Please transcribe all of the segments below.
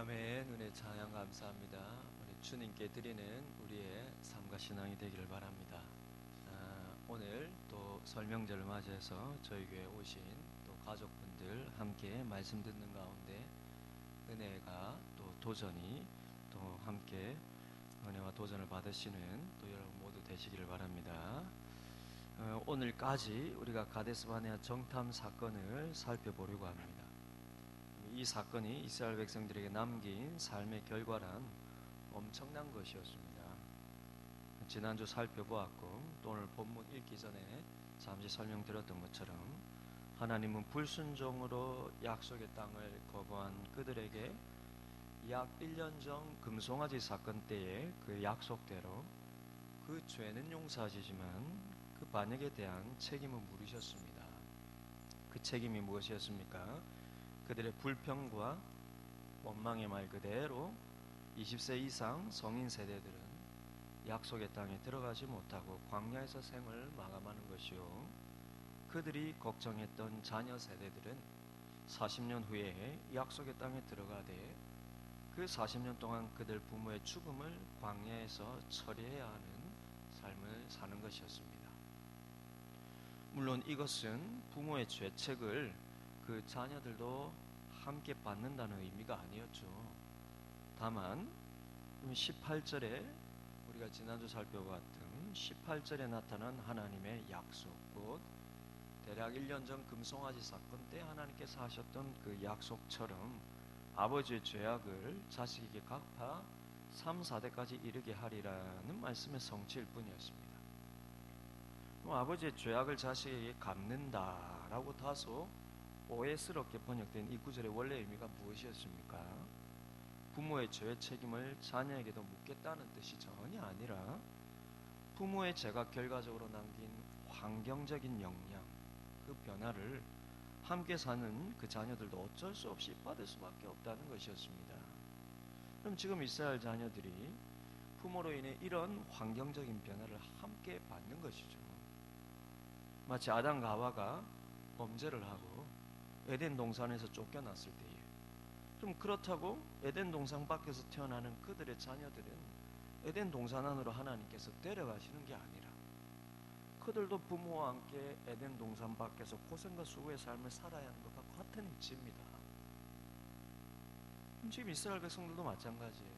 아멘. 은혜 찬양 감사합니다. 우리 주님께 드리는 우리의 삶과 신앙이 되기를 바랍니다. 오늘 또 설명절을 맞이해서 저희 교회에 오신 또 가족분들 함께 말씀 듣는 가운데 은혜가 또 도전이 또 함께 은혜와 도전을 받으시는 또 여러분 모두 되시기를 바랍니다. 오늘까지 우리가 가데스 바네아 정탐 사건을 살펴보려고 합니다. 이 사건이 이스라엘 백성들에게 남긴 삶의 결과란 엄청난 것이었습니다. 지난주 살펴보았고 또 오늘 본문 읽기 전에 잠시 설명드렸던 것처럼 하나님은 불순종으로 약속의 땅을 거부한 그들에게 약 1년 전 금송아지 사건 때의 그 약속대로 그 죄는 용서하시지만 그 반역에 대한 책임을 물으셨습니다. 그 책임이 무엇이었습니까? 그들의 불평과 원망의 말 그대로 20세 이상 성인 세대들은 약속의 땅에 들어가지 못하고 광야에서 생을 마감하는 것이요, 그들이 걱정했던 자녀 세대들은 40년 후에 약속의 땅에 들어가되 그 40년 동안 그들 부모의 죽음을 광야에서 처리해야 하는 삶을 사는 것이었습니다. 물론 이것은 부모의 죄책을 그 자녀들도 함께 받는다는 의미가 아니었죠. 다만 18절에 우리가 지난주 살펴봤던 18절에 나타난 하나님의 약속, 곧 대략 1년 전 금송아지 사건 때 하나님께서 하셨던 그 약속처럼 아버지의 죄악을 자식에게 갚아 3, 4대까지 이르게 하리라는 말씀의 성취일 뿐이었습니다. 아버지의 죄악을 자식에게 갚는다라고 다소 오해스럽게 번역된 이 구절의 원래 의미가 무엇이었습니까? 부모의 죄 책임을 자녀에게도 묻겠다는 뜻이 전혀 아니라 부모의 죄가 결과적으로 남긴 환경적인 영향, 그 변화를 함께 사는 그 자녀들도 어쩔 수 없이 받을 수밖에 없다는 것이었습니다. 그럼 지금 이스라엘 자녀들이 부모로 인해 이런 환경적인 변화를 함께 받는 것이죠. 마치 아담과 하와가 범죄를 하고 에덴 동산에서 쫓겨났을 때에, 좀 그렇다고 에덴 동산 밖에서 태어나는 그들의 자녀들은 에덴 동산 안으로 하나님께서 데려가시는 게 아니라 그들도 부모와 함께 에덴 동산 밖에서 고생과 수고의 삶을 살아야 하는 것과 같은 이치입니다. 지금 이스라엘 백성들도 마찬가지예요.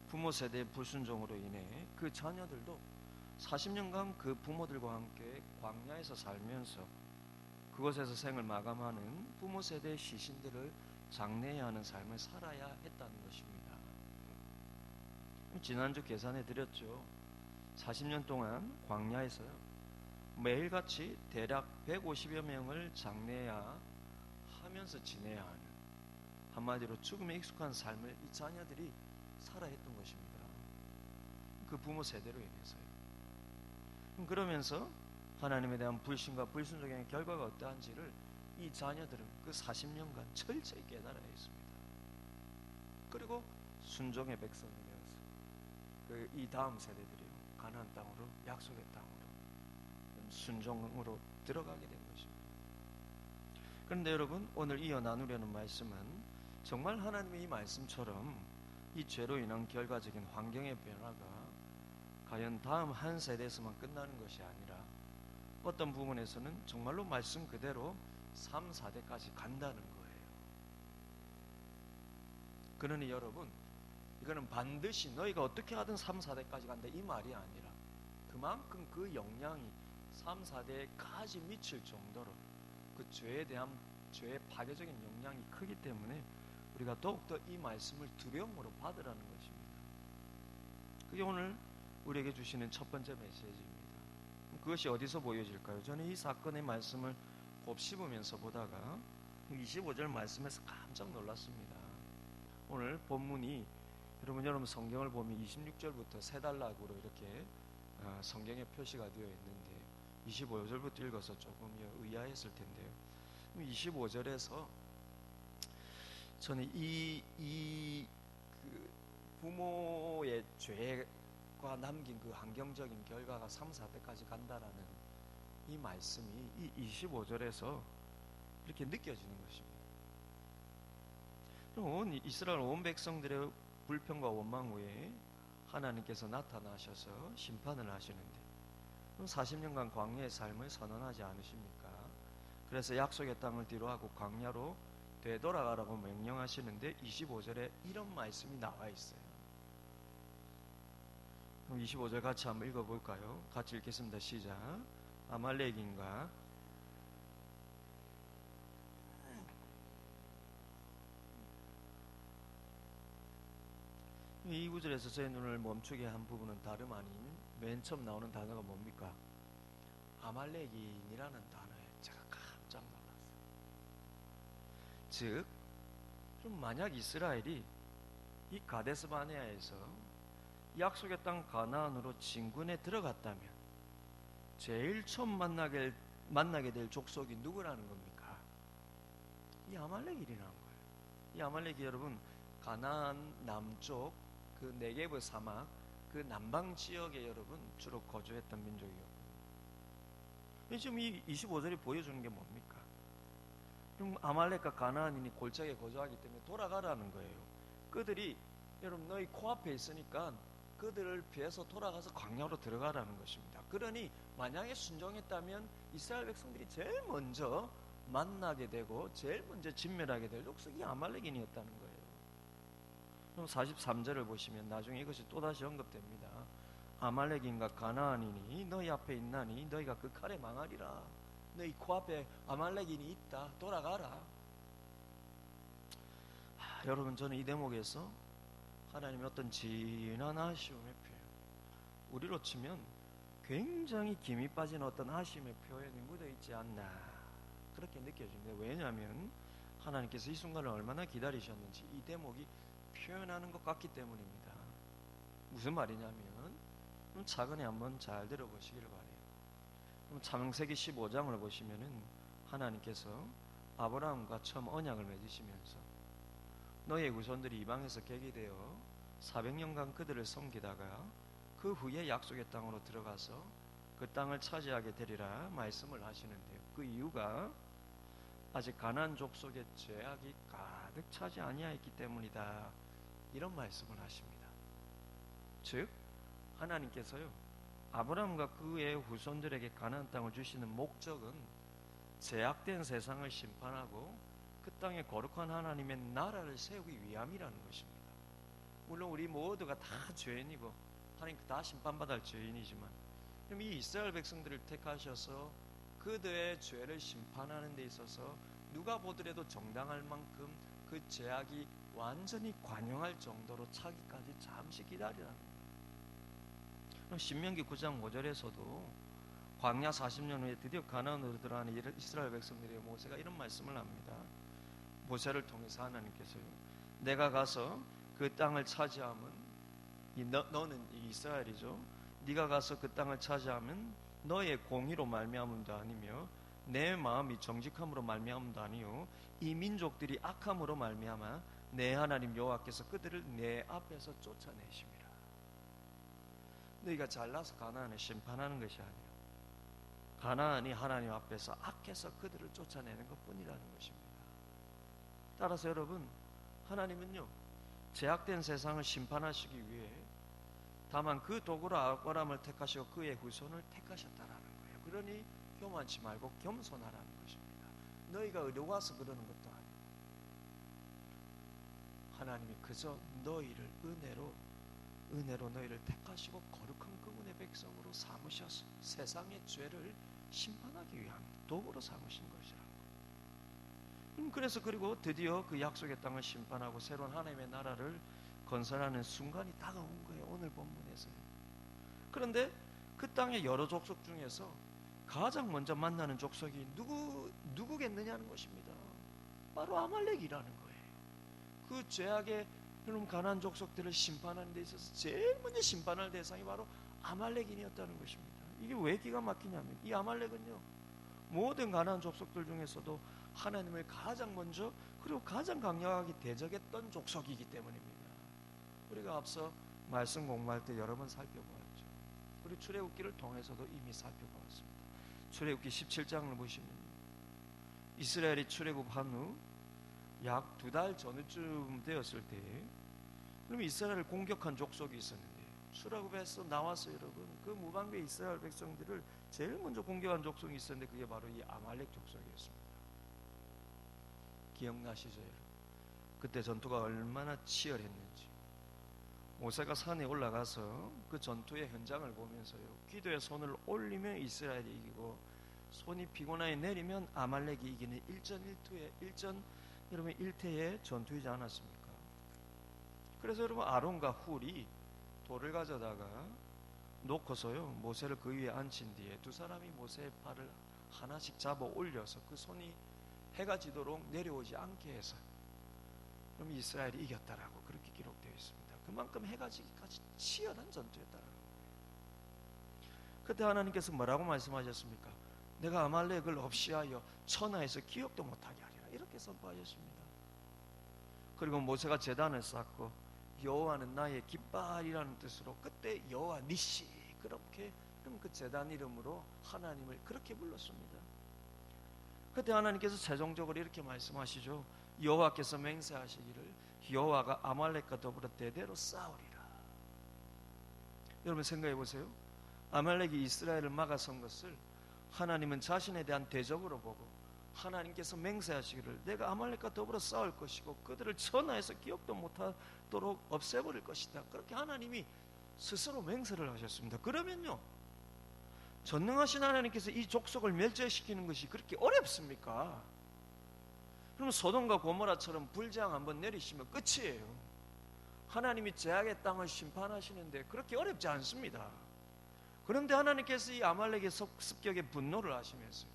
부모 세대의 불순종으로 인해 그 자녀들도 40년간 그 부모들과 함께 광야에서 살면서 그곳에서 생을 마감하는 부모 세대의 시신들을 장례해야 하는 삶을 살아야 했다는 것입니다. 지난주 계산해 드렸죠. 40년 동안 광야에서요, 매일같이 대략 150여 명을 장례해야 하면서 지내야 하는, 한마디로 죽음에 익숙한 삶을 이 자녀들이 살아야 했던 것입니다. 그 부모 세대로 인해서요. 그러면서 하나님에 대한 불신과 불순종의 결과가 어떠한지를 이 자녀들은 그 40년간 철저히 깨달아야 했습니다. 그리고 순종의 백성이 되어서 이 다음 세대들이요, 가나안 땅으로, 약속의 땅으로 순종으로 들어가게 된 것입니다. 그런데 여러분, 오늘 이어 나누려는 말씀은 정말 하나님의 이 말씀처럼 이 죄로 인한 결과적인 환경의 변화가 과연 다음 한 세대에서만 끝나는 것이 아니라 어떤 부분에서는 정말로 말씀 그대로 3, 4대까지 간다는 거예요. 그러니 여러분, 이거는 반드시 너희가 어떻게 하든 3, 4대까지 간다 이 말이 아니라 그만큼 그 영향이 3, 4대까지 미칠 정도로 그 죄에 대한 죄의 파괴적인 영향이 크기 때문에 우리가 더욱더 이 말씀을 두려움으로 받으라는 것입니다. 그게 오늘 우리에게 주시는 첫 번째 메시지입니다. 그것이 어디서 보여질까요? 저는 이 사건의 말씀을 곱씹으면서 보다가 25절 말씀에서 깜짝 놀랐습니다. 오늘 본문이 여러분 성경을 보면 26절부터 세 단락으로 이렇게 성경에 표시가 되어 있는데 25절부터 읽어서 조금 의아했을 텐데요. 25절에서 저는 그 부모의 죄가 남긴 그 환경적인 결과가 3, 4대까지 간다라는 이 말씀이 이 25절에서 이렇게 느껴지는 것입니다. 이스라엘 온 백성들의 불평과 원망 후에 하나님께서 나타나셔서 심판을 하시는데 40년간 광야의 삶을 선언하지 않으십니까? 그래서 약속의 땅을 뒤로하고 광야로 되돌아가라고 명령하시는데 25절에 이런 말씀이 나와 있어요. 그럼 25절 같이 한번 읽어볼까요? 같이 읽겠습니다. 시작. 아말렉인가 이 구절에서 제 눈을 멈추게 한 부분은 다름 아닌 맨 처음 나오는 단어가 뭡니까? 아말렉인이라는 단어에 제가 깜짝 놀랐어요. 즉, 좀 만약 이스라엘이 이 가데스 바네아에서 약속의 땅 가나안으로 진군에 들어갔다면 제일 처음 만나게 될 족속이 누구라는 겁니까? 이 아말렉이라는 거예요. 이 아말렉이 여러분 가나안 남쪽 그 네게브 사막 그 남방 지역에 여러분 주로 거주했던 민족이었고, 지금 이 25절이 보여주는 게 뭡니까? 그럼 아말렉과 가나안인이 골짜기에 거주하기 때문에 돌아가라는 거예요. 그들이 여러분 너희 코앞에 있으니까 그들을 피해서 돌아가서 광야로 들어가라는 것입니다. 그러니 만약에 순종했다면 이스라엘 백성들이 제일 먼저 만나게 되고 제일 먼저 진멸하게 될 족속이 아말렉인이었다는 거예요. 그럼 43절을 보시면 나중에 이것이 또다시 언급됩니다. 아말렉인과 가나안인이 너희 앞에 있나니 너희가 그 칼에 망하리라. 너희 코앞에 아말렉인이 있다. 돌아가라. 여러분, 저는 이 대목에서 하나님의 어떤 진한 아쉬움의 표현, 우리로 치면 굉장히 김이 빠진 어떤 아쉬움의 표현이 묻어있지 않나 그렇게 느껴집니다. 왜냐하면 하나님께서 이 순간을 얼마나 기다리셨는지 이 대목이 표현하는 것 같기 때문입니다. 무슨 말이냐면 차근히 한번 잘 들어보시기를 바래요. 그럼 창세기 15장을 보시면은 하나님께서 아브라함과 처음 언약을 맺으시면서 너희의 후손들이 이방에서 객이 되어 400년간 그들을 섬기다가 그 후에 약속의 땅으로 들어가서 그 땅을 차지하게 되리라 말씀을 하시는데요. 그 이유가 아직 가나안 족속의 죄악이 가득 차지 아니하였기 때문이다. 이런 말씀을 하십니다. 즉 하나님께서요 아브라함과 그의 후손들에게 가나안 땅을 주시는 목적은 제약된 세상을 심판하고 그 땅에 거룩한 하나님의 나라를 세우기 위함이라는 것입니다. 물론 우리 모두가 다 죄인이고 하나님 다 심판받을 죄인이지만 그럼 이 이스라엘 백성들을 택하셔서 그들의 죄를 심판하는 데 있어서 누가 보더라도 정당할 만큼 그 죄악이 완전히 관용할 정도로 차기까지 잠시 기다리라는 거예요. 신명기 9장 5절에서도 광야 40년 후에 드디어 가나안으로 들어가는 이스라엘 백성들에게 모세가 이런 말씀을 합니다. 모세를 통해서 하나님께서요 내가 가서 그 땅을 차지하면 너는 이스라엘이죠. 네가 가서 그 땅을 차지하면 너의 공의로 말미암음도 아니며 내 마음이 정직함으로 말미암음도 아니요 이 민족들이 악함으로 말미암아 내 하나님 여호와께서 그들을 내 앞에서 쫓아내심이라. 너희가 잘나서 가나안을 심판하는 것이 아니라 가나안이 하나님 앞에서 악해서 그들을 쫓아내는 것뿐이라는 것입니다. 따라서 여러분 하나님은요 제약된 세상을 심판하시기 위해 다만 그 도구로 아브라함을 택하시고 그의 후손을 택하셨다라는 거예요. 그러니 교만치 말고 겸손하라는 것입니다. 너희가 어려워서 그러는 것도 아니고 하나님이 그저 너희를 은혜로 너희를 택하시고 거룩한 그분의 백성으로 삼으셔서 세상의 죄를 심판하기 위한 도구로 삼으신 것이라고. 그래서 그리고 드디어 그 약속의 땅을 심판하고 새로운 하나님의 나라를 건설하는 순간이 다가온 거예요. 오늘 본문에서요. 그런데 그 땅의 여러 족속 중에서 가장 먼저 만나는 족속이 누구겠느냐는 것입니다. 바로 아말렉이라는 거예요. 그 죄악의 가나안 족속들을 심판하는 데 있어서 제일 먼저 심판할 대상이 바로 아말렉인이었다는 것입니다. 이게 왜 기가 막히냐면 이 아말렉은요 모든 가나안 족속들 중에서도 하나님을 가장 먼저 그리고 가장 강력하게 대적했던 족속이기 때문입니다. 우리가 앞서 말씀 공부할 때 여러 번 살펴보았죠. 그리고 출애굽기를 통해서도 이미 살펴보았습니다. 출애굽기 17장을 보시면 이스라엘이 출애굽한 후 약 2달 전쯤 되었을 때 그럼 이스라엘을 공격한 족속이 있었는데 출애굽에서 나와서 여러분 그 무방비 이스라엘 백성들을 제일 먼저 공격한 족속이 있었는데 그게 바로 이 아말렉 족속이었습니다. 기억나시죠 여러분? 그때 전투가 얼마나 치열했는지. 모세가 산에 올라가서 그 전투의 현장을 보면서요 기도에 손을 올리면 이스라엘이 이기고 손이 피곤하게 내리면 아말렉이 이기는 여러분 일태의 전투이지 않았습니까? 그래서 여러분 아론과 훌이 돌을 가져다가 놓고서요 모세를 그 위에 앉힌 뒤에 두 사람이 모세의 팔을 하나씩 잡아 올려서 그 손이 해가 지도록 내려오지 않게 해서 그럼 이스라엘이 이겼다라고 그렇게 기록되어 있습니다. 그만큼 해가 지기까지 치열한 전투였다라는 거예요. 그때 하나님께서 뭐라고 말씀하셨습니까? 내가 아말렉을 없이하여 천하에서 기억도 못하게 하리라 이렇게 선포하셨습니다. 그리고 모세가 제단을 쌓고 여호와는 나의 깃발이라는 뜻으로 그때 여호와 니시 그렇게 그 제단 이름으로 하나님을 그렇게 불렀습니다. 그때 하나님께서 최종적으로 이렇게 말씀하시죠. 여호와께서 맹세하시기를 여호와가 아말렉과 더불어 대대로 싸우리라. 여러분 생각해 보세요. 아말렉이 이스라엘을 막아선 것을 하나님은 자신에 대한 대적으로 보고 하나님께서 맹세하시기를 내가 아말렉과 더불어 싸울 것이고 그들을 천하에서 기억도 못하도록 없애버릴 것이다. 그렇게 하나님이 스스로 맹세를 하셨습니다. 그러면요 전능하신 하나님께서 이 족속을 멸절시키는 것이 그렇게 어렵습니까? 그럼 소돔과 고모라처럼 불재앙 한번 내리시면 끝이에요. 하나님이 죄악의 땅을 심판하시는데 그렇게 어렵지 않습니다. 그런데 하나님께서 이 아말렉의 습격에 분노를 하시면서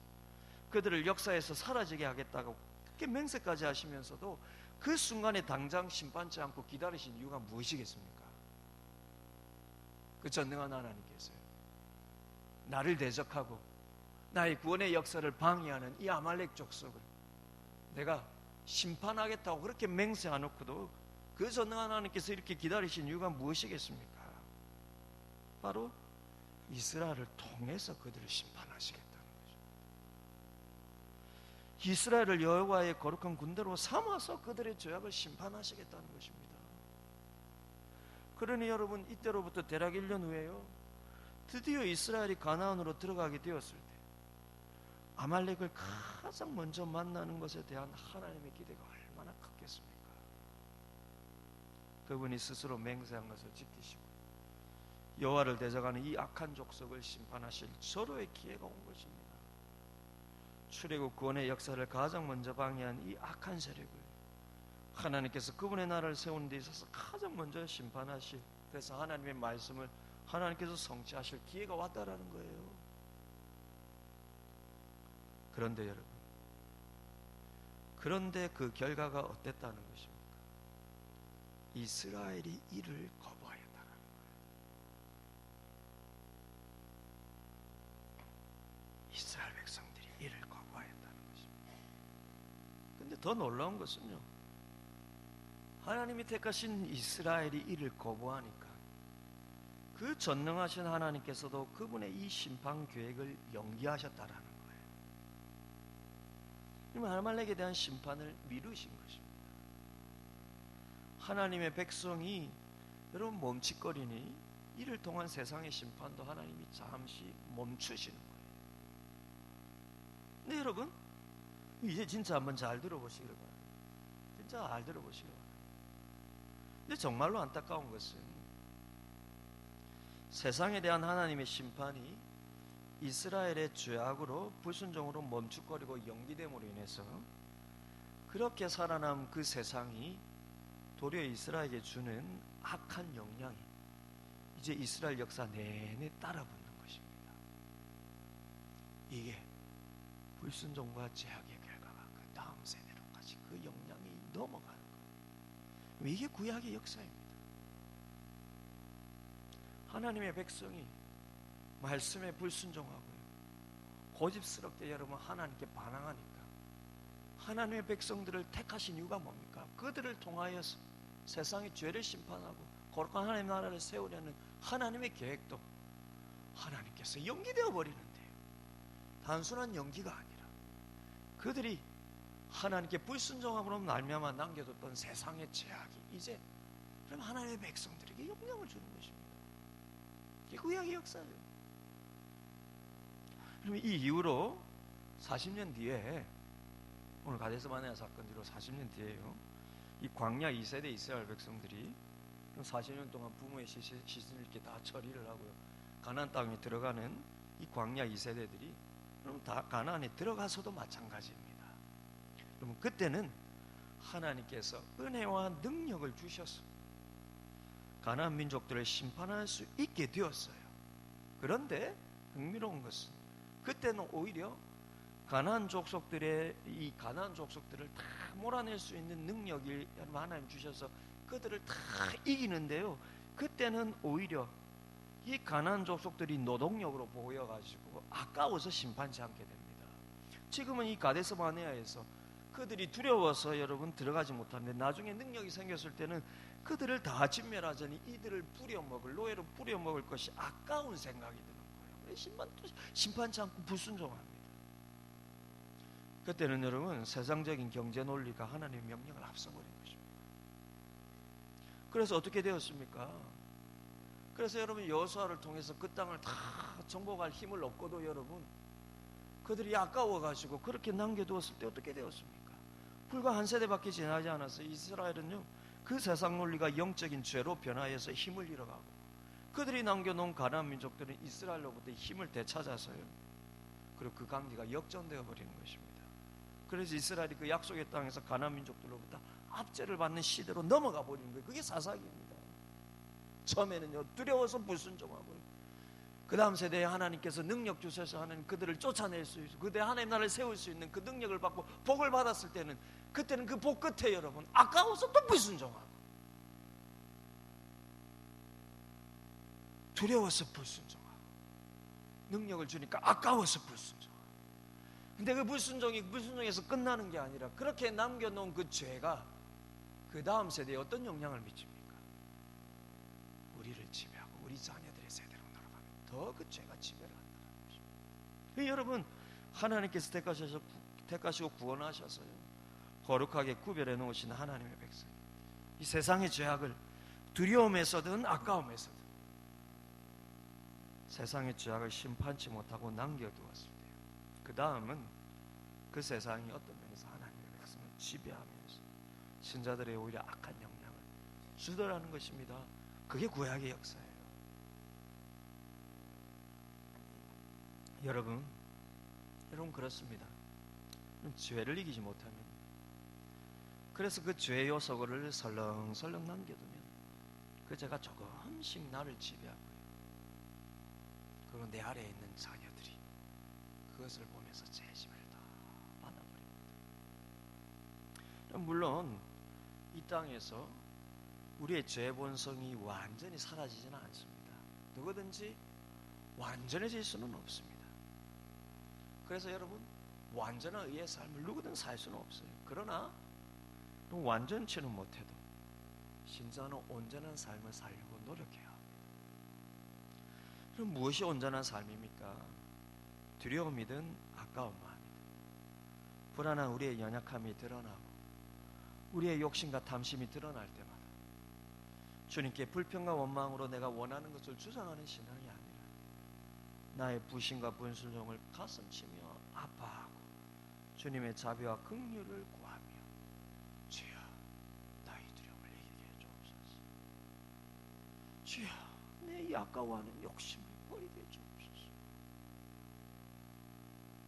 그들을 역사에서 사라지게 하겠다고 그렇게 맹세까지 하시면서도 그 순간에 당장 심판치 않고 기다리신 이유가 무엇이겠습니까? 그 전능한 하나님께서요 나를 대적하고 나의 구원의 역사를 방해하는 이 아말렉 족속을 내가 심판하겠다고 그렇게 맹세해놓고도 그 전능한 하나님께서 이렇게 기다리신 이유가 무엇이겠습니까? 바로 이스라엘을 통해서 그들을 심판하시겠다는 거죠. 이스라엘을 여호와의 거룩한 군대로 삼아서 그들의 죄악을 심판하시겠다는 것입니다. 그러니 여러분 이때로부터 대략 1년 후에요 드디어 이스라엘이 가나안으로 들어가게 되었을 때 아말렉을 가장 먼저 만나는 것에 대한 하나님의 기대가 얼마나 컸겠습니까? 그분이 스스로 맹세한 것을 지키시고 여호와를 대적하는 이 악한 족속을 심판하실 절호의 기회가 온 것입니다. 출애굽 구원의 역사를 가장 먼저 방해한 이 악한 세력을 하나님께서 그분의 나라를 세우는 데 있어서 가장 먼저 심판하실 그래서 하나님의 말씀을 하나님께서 성취하실 기회가 왔다라는 거예요. 그런데 여러분 그런데 그 결과가 어땠다는 것입니까? 이스라엘이 이를 거부하였다는 거예요. 이스라엘 백성들이 이를 거부하였다는 것입니다. 그런데 더 놀라운 것은요 하나님이 택하신 이스라엘이 이를 거부하니까 그 전능하신 하나님께서도 그분의 이 심판 계획을 연기하셨다라는 거예요. 아말렉에 대한 심판을 미루신 것입니다. 하나님의 백성이 여러분 멈칫거리니 이를 통한 세상의 심판도 하나님이 잠시 멈추시는 거예요. 근데 여러분 이제 진짜 한번 잘 들어보시길 바랍니다. 진짜 잘 들어보시길 바랍니다. 근데 정말로 안타까운 것은 세상에 대한 하나님의 심판이 이스라엘의 죄악으로 불순종으로 멈칫거리고 연기됨으로 인해서 그렇게 살아남 그 세상이 도리어 이스라엘에게 주는 악한 영향이 이제 이스라엘 역사 내내 따라붙는 것입니다. 이게 불순종과 죄악의 결과가 그 다음 세대로까지 그 영향이 넘어가는 거예요. 이게 구약의 역사입니다. 하나님의 백성이 말씀에 불순종하고요 고집스럽게 여러분 하나님께 반항하니까 하나님의 백성들을 택하신 이유가 뭡니까? 그들을 통하여서 세상의 죄를 심판하고 거룩한 하나님의 나라를 세우려는 하나님의 계획도 하나님께서 연기되어 버리는데요. 단순한 연기가 아니라 그들이 하나님께 불순종함으로 말미암아 남겨뒀던 세상의 죄악이 이제 그럼 하나님의 백성들에게 영향을 주는 것입니다. 이게 구약의 역사죠. 그럼 이 이후로 40년 뒤에, 오늘 가데스 바네아 사건 뒤로 40년 뒤에요, 이 광야 2세대 이스라엘 백성들이 40년 동안 부모의 시신을 이렇게 다 처리를 하고요, 가나안 땅에 들어가는 이 광야 2세대들이 그럼 다 가나안에 들어가서도 마찬가지입니다. 그러면 그때는 하나님께서 은혜와 능력을 주셔서 가나안 민족들을 심판할 수 있게 되었어요. 그런데 흥미로운 것은 그때는 오히려 가나안 족속들을 다 몰아낼 수 있는 능력을 하나님 주셔서 그들을 다 이기는데요, 그때는 오히려 이 가나안 족속들이 노동력으로 보여가지고 아까워서 심판치 않게 됩니다. 지금은 이 가데스 바네아에서 그들이 두려워서 여러분 들어가지 못하는데, 나중에 능력이 생겼을 때는 그들을 다 진멸하자니 이들을 뿌려먹을, 노예로 뿌려먹을 것이 아까운 생각이 드는 거예요. 심판치 않고 불순종합니다. 그때는 여러분 세상적인 경제 논리가 하나님의 명령을 앞서버린 것입니다. 그래서 어떻게 되었습니까? 그래서 여러분 여호수아를 통해서 그 땅을 다 정복할 힘을 얻고도 여러분 그들이 아까워가지고 그렇게 남겨두었을 때 어떻게 되었습니까? 불과 한 세대밖에 지나지 않았어요. 이스라엘은요, 그 세상 논리가 영적인 죄로 변화해서 힘을 잃어가고, 그들이 남겨놓은 가나안 민족들은 이스라엘로부터 힘을 되찾아서요, 그리고 그 관계가 역전되어 버리는 것입니다. 그래서 이스라엘이 그 약속의 땅에서 가나안 민족들로부터 압제를 받는 시대로 넘어가 버리는 거예요. 그게 사사기입니다. 처음에는요, 두려워서 불순종하고요, 그 다음 세대에 하나님께서 능력 주셔서 하나님 그들을 쫓아낼 수 있고 그때 하나님 나라를 세울 수 있는 그 능력을 받고 복을 받았을 때는, 그때는 그 복 끝에 여러분 아까워서 또 불순종하고, 두려워서 불순종하고, 능력을 주니까 아까워서 불순종하고. 근데 그 불순종에서 끝나는 게 아니라 그렇게 남겨놓은 그 죄가 그 다음 세대에 어떤 영향을 미칩니까? 우리를 지배하고 우리 자녀들의 세대로 돌아가면 더 그 죄가 지배를 한다는 것입니다. 여러분, 하나님께서 택하시고 구원하셔서요, 거룩하게 구별해 놓으신 하나님의 백성, 이 세상의 죄악을 두려움에서든 아까움에서든 세상의 죄악을 심판치 못하고 남겨두었을 때, 그 다음은 그 세상이 어떤 면에서 하나님의 백성을 지배하면서 신자들의 오히려 악한 영향을 주더라는 것입니다. 그게 구약의 역사예요. 여러분 그렇습니다. 죄를 이기지 못하면, 그래서 그 죄의 요소를 설렁설렁 남겨두면 그 죄가 조금씩 나를 지배하고요, 그리고 내 아래에 있는 자녀들이 그것을 보면서 죄 지배를 다 받아버립니다. 물론 이 땅에서 우리의 죄 본성이 완전히 사라지지는 않습니다. 누구든지 완전해질 수는 없습니다. 그래서 여러분, 완전한 의의 삶을 누구든 살 수는 없어요. 그러나 완전치는 못해도 신자는 온전한 삶을 살려고 노력해야 합니다. 그럼 무엇이 온전한 삶입니까? 두려움이든 아까운 마음이든, 불안한 우리의 연약함이 드러나고 우리의 욕심과 탐심이 드러날 때마다 주님께 불평과 원망으로 내가 원하는 것을 주장하는 신앙이 아니라 나의 부신과 분순종을 가슴치며 아파하고 주님의 자비와 긍휼을 구하며, 주여 나의 두려움을 이기게 해주옵소서, 주여 내 이 아까워하는 욕심을 버리게 해주옵소서.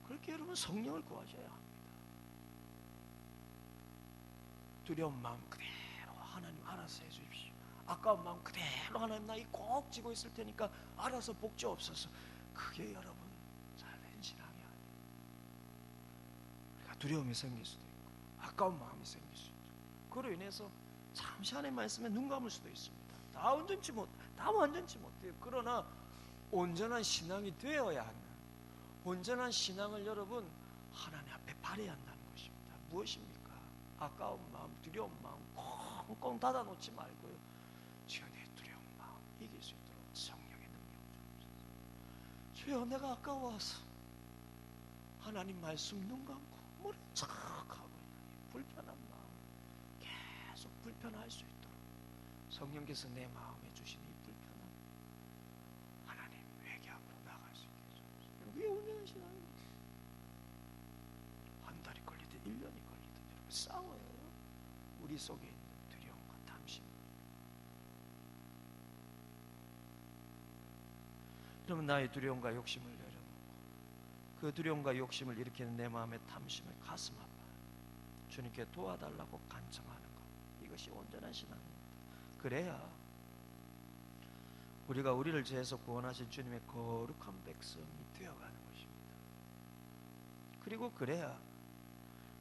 그렇게 여러분 성령을 구하셔야 합니다. 두려운 마음 그대로 하나님 알아서 해주십시오. 아까운 마음 그대로 하나님 나이 꼭 쥐고 있을 테니까 알아서 복 주옵소서. 그게 여러분 잘된 신앙이 아니에요. 우리가 두려움이 생길 수도 있고 아까운 마음이 생길 수도 있고, 그로 인해서 잠시 하나님 말씀에 눈 감을 수도 있습니다. 다 완전치 못해요. 그러나 온전한 신앙이 되어야 한다. 온전한 신앙을 여러분 하나님 앞에 발휘해야 한다는 것입니다. 무엇입니까? 아까운 마음, 두려운 마음 꽁꽁 닫아놓지 말고요, 주여 내 두려운 마음 이길 수 있도록 성령의 능력 주옵소서. 주여 내가 아까워서 하나님 말씀 눈 감고 모른 척하고 있는데 불편한 마음, 계속 불편할 수 있도록 성령께서 내 마음에 주신 이 불편함 하나님 회개하고 나갈 수 있게 해주옵소서. 그게 운명한 신앙입니다. 한 달이 걸리든 1년이 걸리든 여러분 싸워요. 우리 속에 있는 두려움과 탐심. 그러면 나의 두려움과 욕심을 내려놓고 그 두려움과 욕심을 일으키는 내 마음의 탐심을 가슴 아파 주님께 도와달라고 간청하는 것, 이것이 온전한 신앙입니다. 그래야 우리가 우리를 죄에서 구원하신 주님의 거룩한 백성이 되어가는 것입니다. 그리고 그래야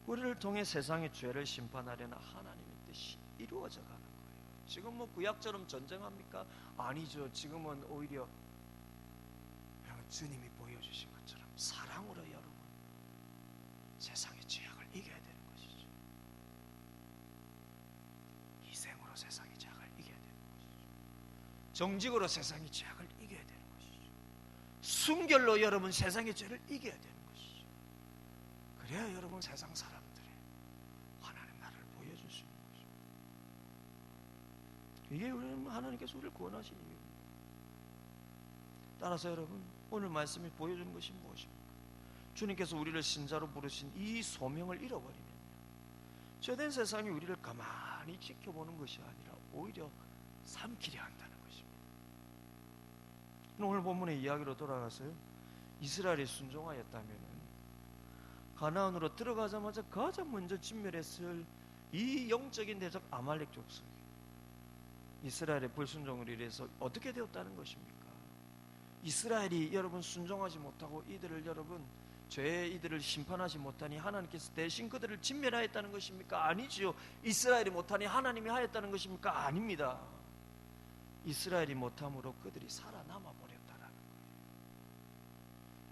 우리를 통해 세상의 죄를 심판하려는 하나님의 뜻이 이루어져 가는 거예요. 지금 뭐 구약처럼 전쟁합니까? 아니죠. 지금은 오히려 주님이 보여주신 것처럼 사랑으로 여러분 세상의 죄악을 이겨야 되는 것이죠. 희생으로 세상의 죄악을 이겨야 되는 것이죠. 정직으로 세상의 죄악을 이겨야 되는 것이죠. 순결로 여러분 세상의 죄를 이겨야 되는 것이죠. 그래야 여러분 세상 사람들의 하나님 나라를 보여줄 수 있는 것이죠. 이게 우리는 하나님께서 우리를 구원하신 이유입니다. 따라서 여러분 오늘 말씀이 보여주는 것이 무엇입니까? 주님께서 우리를 신자로 부르신 이 소명을 잃어버리면요, 죄된 세상이 우리를 가만히 지켜보는 것이 아니라 오히려 삼키려 한다는 것입니다. 오늘 본문의 이야기로 돌아가서요, 이스라엘이 순종하였다면 가나안으로 들어가자마자 가장 먼저 진멸했을 이 영적인 대적 아말렉 족속, 이스라엘의 불순종을 인해서 어떻게 되었다는 것입니까? 이스라엘이 여러분 순종하지 못하고 이들을 여러분 죄의 이들을 심판하지 못하니 하나님께서 대신 그들을 진멸하였다는 것입니까? 아니지요. 이스라엘이 못하니 하나님이 하였다는 것입니까? 아닙니다. 이스라엘이 못함으로 그들이 살아남아 버렸다라는 거예요.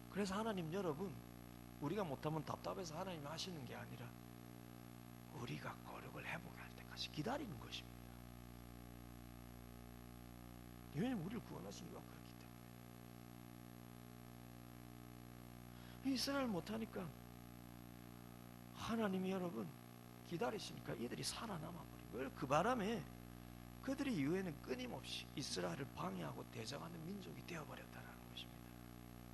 그래서 하나님 여러분, 우리가 못하면 답답해서 하나님이 하시는 게 아니라 우리가 거룩을 회복할 때까지 기다리는 것입니다. 왜냐하면 우리를 구원하신 이유가 그렇기 때문에. 이스라엘 못하니까 하나님이 여러분 기다리시니까 이들이 살아남아 버린 그 바람에 그들이 이후에는 끊임없이 이스라엘을 방해하고 대적하는 민족이 되어버렸다는 것입니다.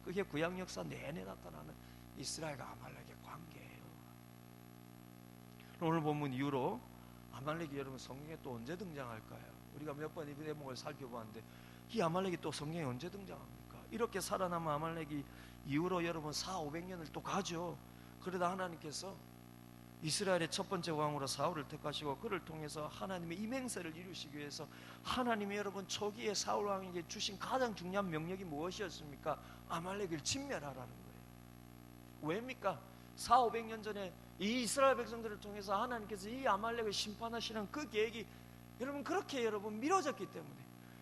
그게 구약 역사 내내 나타나는 이스라엘과 아말렉의 관계예요. 오늘 본문 이후로 아말렉이 여러분 성경에 또 언제 등장할까요? 우리가 몇 번 이 대목을 살펴보았는데 이 아말렉이 또 성경에 언제 등장합니까? 이렇게 살아남은 아말렉이 이후로 여러분 400~500년을 또 가죠. 그러다 하나님께서 이스라엘의 첫 번째 왕으로 사울을 택하시고 그를 통해서 하나님의 이맹세를 이루시기 위해서 하나님이 여러분 초기에 사울 왕에게 주신 가장 중요한 명령이 무엇이었습니까? 아말렉을 진멸하라는 거예요. 왜입니까? 400~500년 전에 이 이스라엘 백성들을 통해서 하나님께서 이 아말렉을 심판하시는 그 계획이 여러분 그렇게 여러분 미뤄졌기 때문에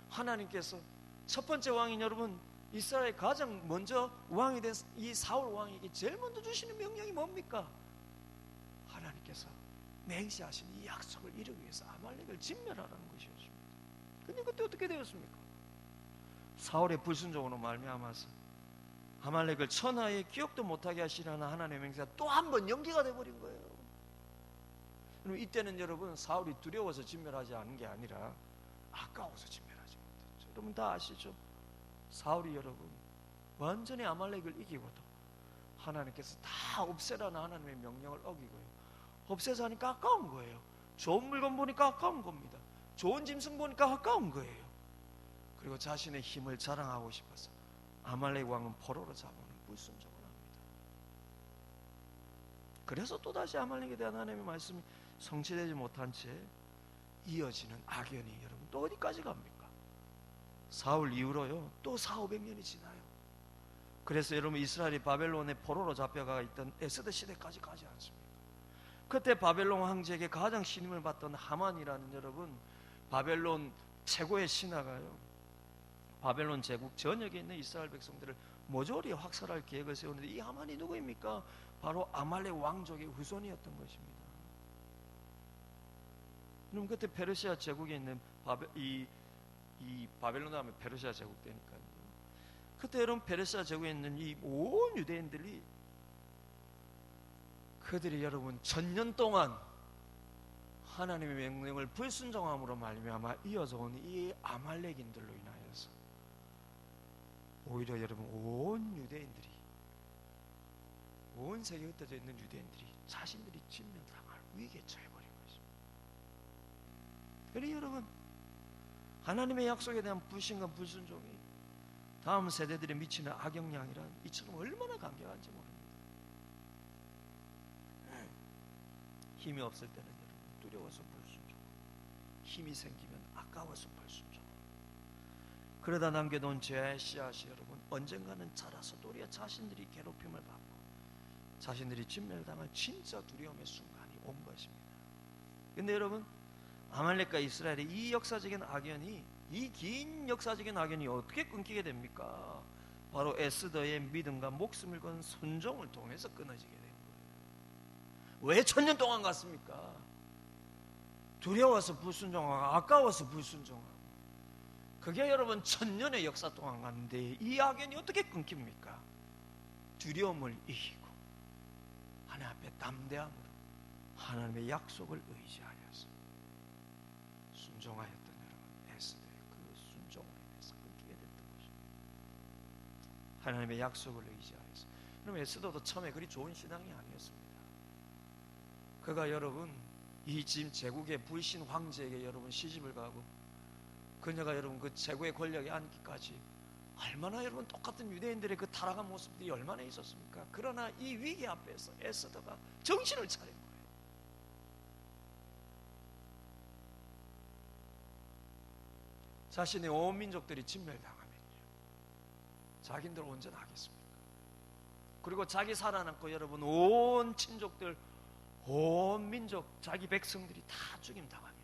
하나님께서 첫 번째 왕인 여러분 이스라엘 가장 먼저 왕이 된 이 사울 왕에게 제일 먼저 주시는 명령이 뭡니까? 하나님께서 맹세하신 이 약속을 이루기 위해서 아말렉을 진멸하라는 것이었습니다. 근데 그때 어떻게 되었습니까? 사울의 불순종으로 말미암아서 아말렉을 천하에 기억도 못하게 하시라는 하나님의 맹세가 또 한 번 연기가 되어버린 거예요. 그럼 이때는 여러분 사울이 두려워서 진멸하지 않은 게 아니라 아까워서 진멸하지 못했죠. 여러분 다 아시죠? 사울이 여러분 완전히 아말렉을 이기고도 하나님께서 다 없애라는 하나님의 명령을 어기고요, 없애자 하니까 아까운 거예요. 좋은 물건 보니까 아까운 겁니다. 좋은 짐승 보니까 아까운 거예요. 그리고 자신의 힘을 자랑하고 싶어서 아말렉 왕은 포로로 잡아오는 불순종을 합니다. 그래서 또다시 아말렉에 대한 하나님의 말씀이 성취되지 못한 채 이어지는 악연이 여러분 또 어디까지 갑니까? 사울 이후로요 또 400~500년이 지나요. 그래서 여러분 이스라엘이 바벨론의 포로로 잡혀가 있던 에스더 시대까지 가지 않습니까? 그때 바벨론 황제에게 가장 신임을 받던 하만이라는 여러분 바벨론 최고의 신하가요 바벨론 제국 전역에 있는 이스라엘 백성들을 모조리 확살할 계획을 세우는데 이 하만이 누구입니까? 바로 아말렉 왕족의 후손이었던 것입니다. 그럼 그때 페르시아 제국에 있는 이 바벨론 다음에 페르시아 제국 되니까요. 그때 여러분 페르시아 제국에 있는 이 온 유대인들이 그들이 여러분 1000년 동안 하나님의 명령을 불순종함으로 말미암아 이어져 온 이 아말렉인들로 인하여서 오히려 여러분 온 유대인들이, 온 세계에 흩어져 있는 유대인들이 자신들이 진멸당할 위기에 처해버린 것입니다. 그러니 여러분, 하나님의 약속에 대한 불신과 불순종이 다음 세대들에 미치는 악영향이란 이처럼 얼마나 강력한지 모릅니다. 힘이 없을 때는 여러분 두려워서 불순종, 힘이 생기면 아까워서 불순종, 그러다 남겨놓은 죄의 씨앗이 여러분 언젠가는 자라서 도리어 자신들이 괴롭힘을 받고 자신들이 진멸당할 진짜 두려움의 순간이 온 것입니다. 근데 여러분, 아말렉과 이스라엘의 이 역사적인 악연이, 이 긴 역사적인 악연이 어떻게 끊기게 됩니까? 바로 에스더의 믿음과 목숨을 건 순종을 통해서 끊어지게 된 거예요. 왜 1000년 동안 갔습니까? 두려워서 불순종하고 아까워서 불순종하고. 그게 여러분 1000년의 역사 동안 갔는데 이 악연이 어떻게 끊깁니까? 두려움을 이기고 하나님 앞에 담대함으로 하나님의 약속을 의지하여서 순종하였던 여러분 에스더의 그 순종으로 인해서 끊기게 됐던 것입니다. 하나님의 약속을 의지하여서. 그럼 에스더도 처음에 그리 좋은 신앙이 아니었습니다. 그가 여러분 이 지금 제국의 불신 황제에게 여러분 시집을 가고 그녀가 여러분 그 제국의 권력에 앉기까지 얼마나 여러분 똑같은 유대인들의 그 타락한 모습들이 얼마나 있었습니까? 그러나 이 위기 앞에서 에스더가 정신을 차린 거예요. 자신의 온 민족들이 진멸당하면요, 자기들 온전하겠습니까? 그리고 자기 살아남고 여러분 온 친족들, 온 민족, 자기 백성들이 다 죽임당하면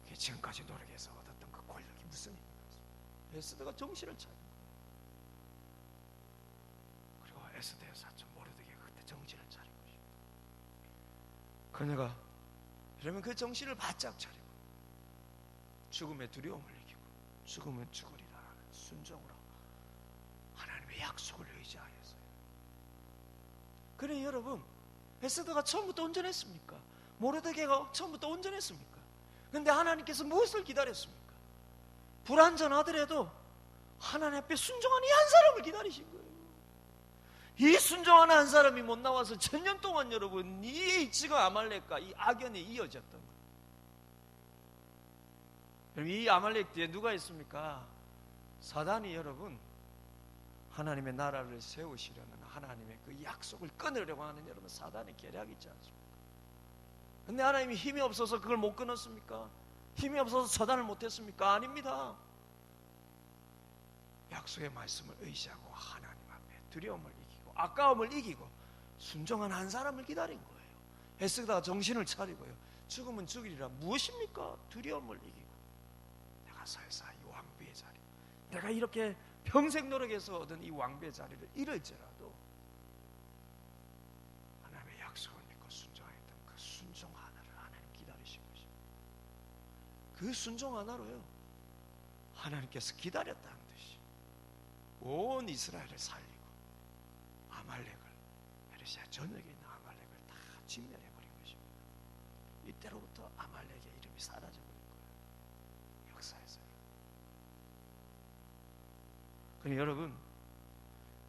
그게 지금까지 노력해서 얻었던 그 권력이 무슨 의미가 있습니까? 에스더가 정신을 차린 거예요. 그리고 에스더의 사촌 모르드게가 그때 정신을 차린 것입니다. 그녀가 그러면 그 정신을 바짝 차리고 죽음의 두려움을 이기고 죽으면 죽으리라 하는 순종으로 하나님의 약속을 의지하였어요. 그래 여러분, 에스더가 처음부터 온전했습니까? 모르드게가 처음부터 온전했습니까? 그런데 하나님께서 무엇을 기다렸습니까? 불완전하더라도 하나님 앞에 순종하는 이 한 사람을 기다리신 거예요. 이 순종하는 한 사람이 못 나와서 1000년 동안 여러분 이 지금 아말렉과 이 악연이 이어졌던 거예요. 그럼 이 아말렉 뒤에 누가 있습니까? 사단이 여러분 하나님의 나라를 세우시려는 하나님의 그 약속을 끊으려고 하는 여러분 사단의 계략이 있지 않습니까? 근데 하나님이 힘이 없어서 그걸 못 끊었습니까? 힘이 없어서 처단을 못했습니까? 아닙니다. 약속의 말씀을 의지하고 하나님 앞에 두려움을 이기고 아까움을 이기고 순종한 한 사람을 기다린 거예요. 에스더가 정신을 차리고요, 죽으면 죽이리라. 무엇입니까? 두려움을 이기고 내가 설사 이 왕비의 자리, 내가 이렇게 평생 노력해서 얻은 이 왕비의 자리를 잃을지라도 하나님의 약속을 믿고 순종했던 그 순종 하나를 하나님 기다리신 것입니다. 그 순종 하나로요, 하나님께서 기다렸다는 듯이 온 이스라엘을 살리고 아말렉을, 페르시아 전역에 있는 아말렉을 다 진멸해버린 것입니다. 이때로부터 아말렉의 이름이 사라져버린 거예요, 역사에서요. 그러니 여러분,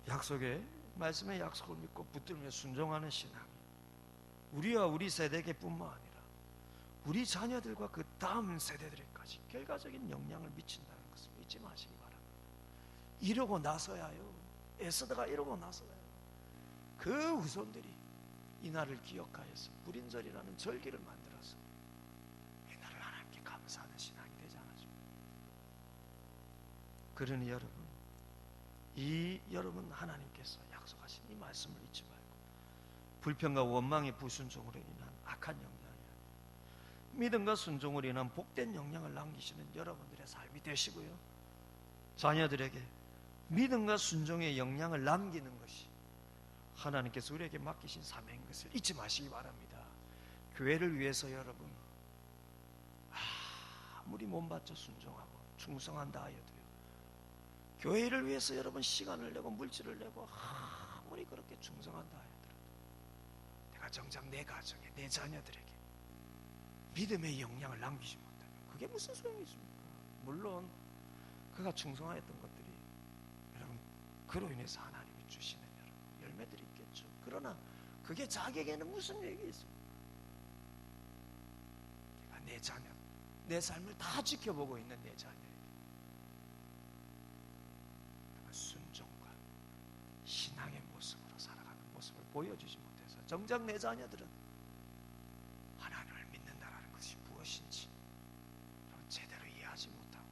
약속의 말씀의 약속을 믿고 붙들며 순종하는 신앙이 우리와 우리 세대에게 뿐만 아니라 우리 자녀들과 그 다음 세대들에까지 결과적인 영향을 미친다는 것을 잊지 마시기 바랍니다. 이러고 나서야요, 에스더가 이러고 나서야요, 그 후손들이 이 날을 기억하여서 불인절이라는 절기를 만들어서 이 날을 하나님께 감사하는 신앙이 되지 않았습니까? 그러니 여러분, 이 여러분 하나님께서 약속하신 이 말씀을 잊지 말고 불평과 원망의 불순종으로 인한 악한 영향이 아니라 믿음과 순종으로 인한 복된 영향을 남기시는 여러분들의 삶이 되시고요, 자녀들에게 믿음과 순종의 영향을 남기는 것이 하나님께서 우리에게 맡기신 사명인 것을 잊지 마시기 바랍니다. 교회를 위해서 여러분 아무리 몸바쳐 순종하고 충성한다 하여도요, 교회를 위해서 여러분 시간을 내고 물질을 내고 아무리 그렇게 충성한다 하더라도 내가 정작 내 가정에, 내 자녀들에게 믿음의 영향을 남기지 못하면 그게 무슨 소용이 있습니까? 물론 그가 충성하였던 것들이 여러분 그로 인해서 하나님이 주시는 여러분 열매들이 있겠죠. 그러나 그게 자기에게는 무슨 얘기 있습니까? 내가 내 자녀, 내 삶을 다 지켜보고 있는 내 자녀에게 내가 순종과 신앙의 모습으로 살아가는 모습을 보여주지 못해서 정작 내 자녀들은 하나님을 믿는다라는 것이 무엇인지 제대로 이해하지 못하고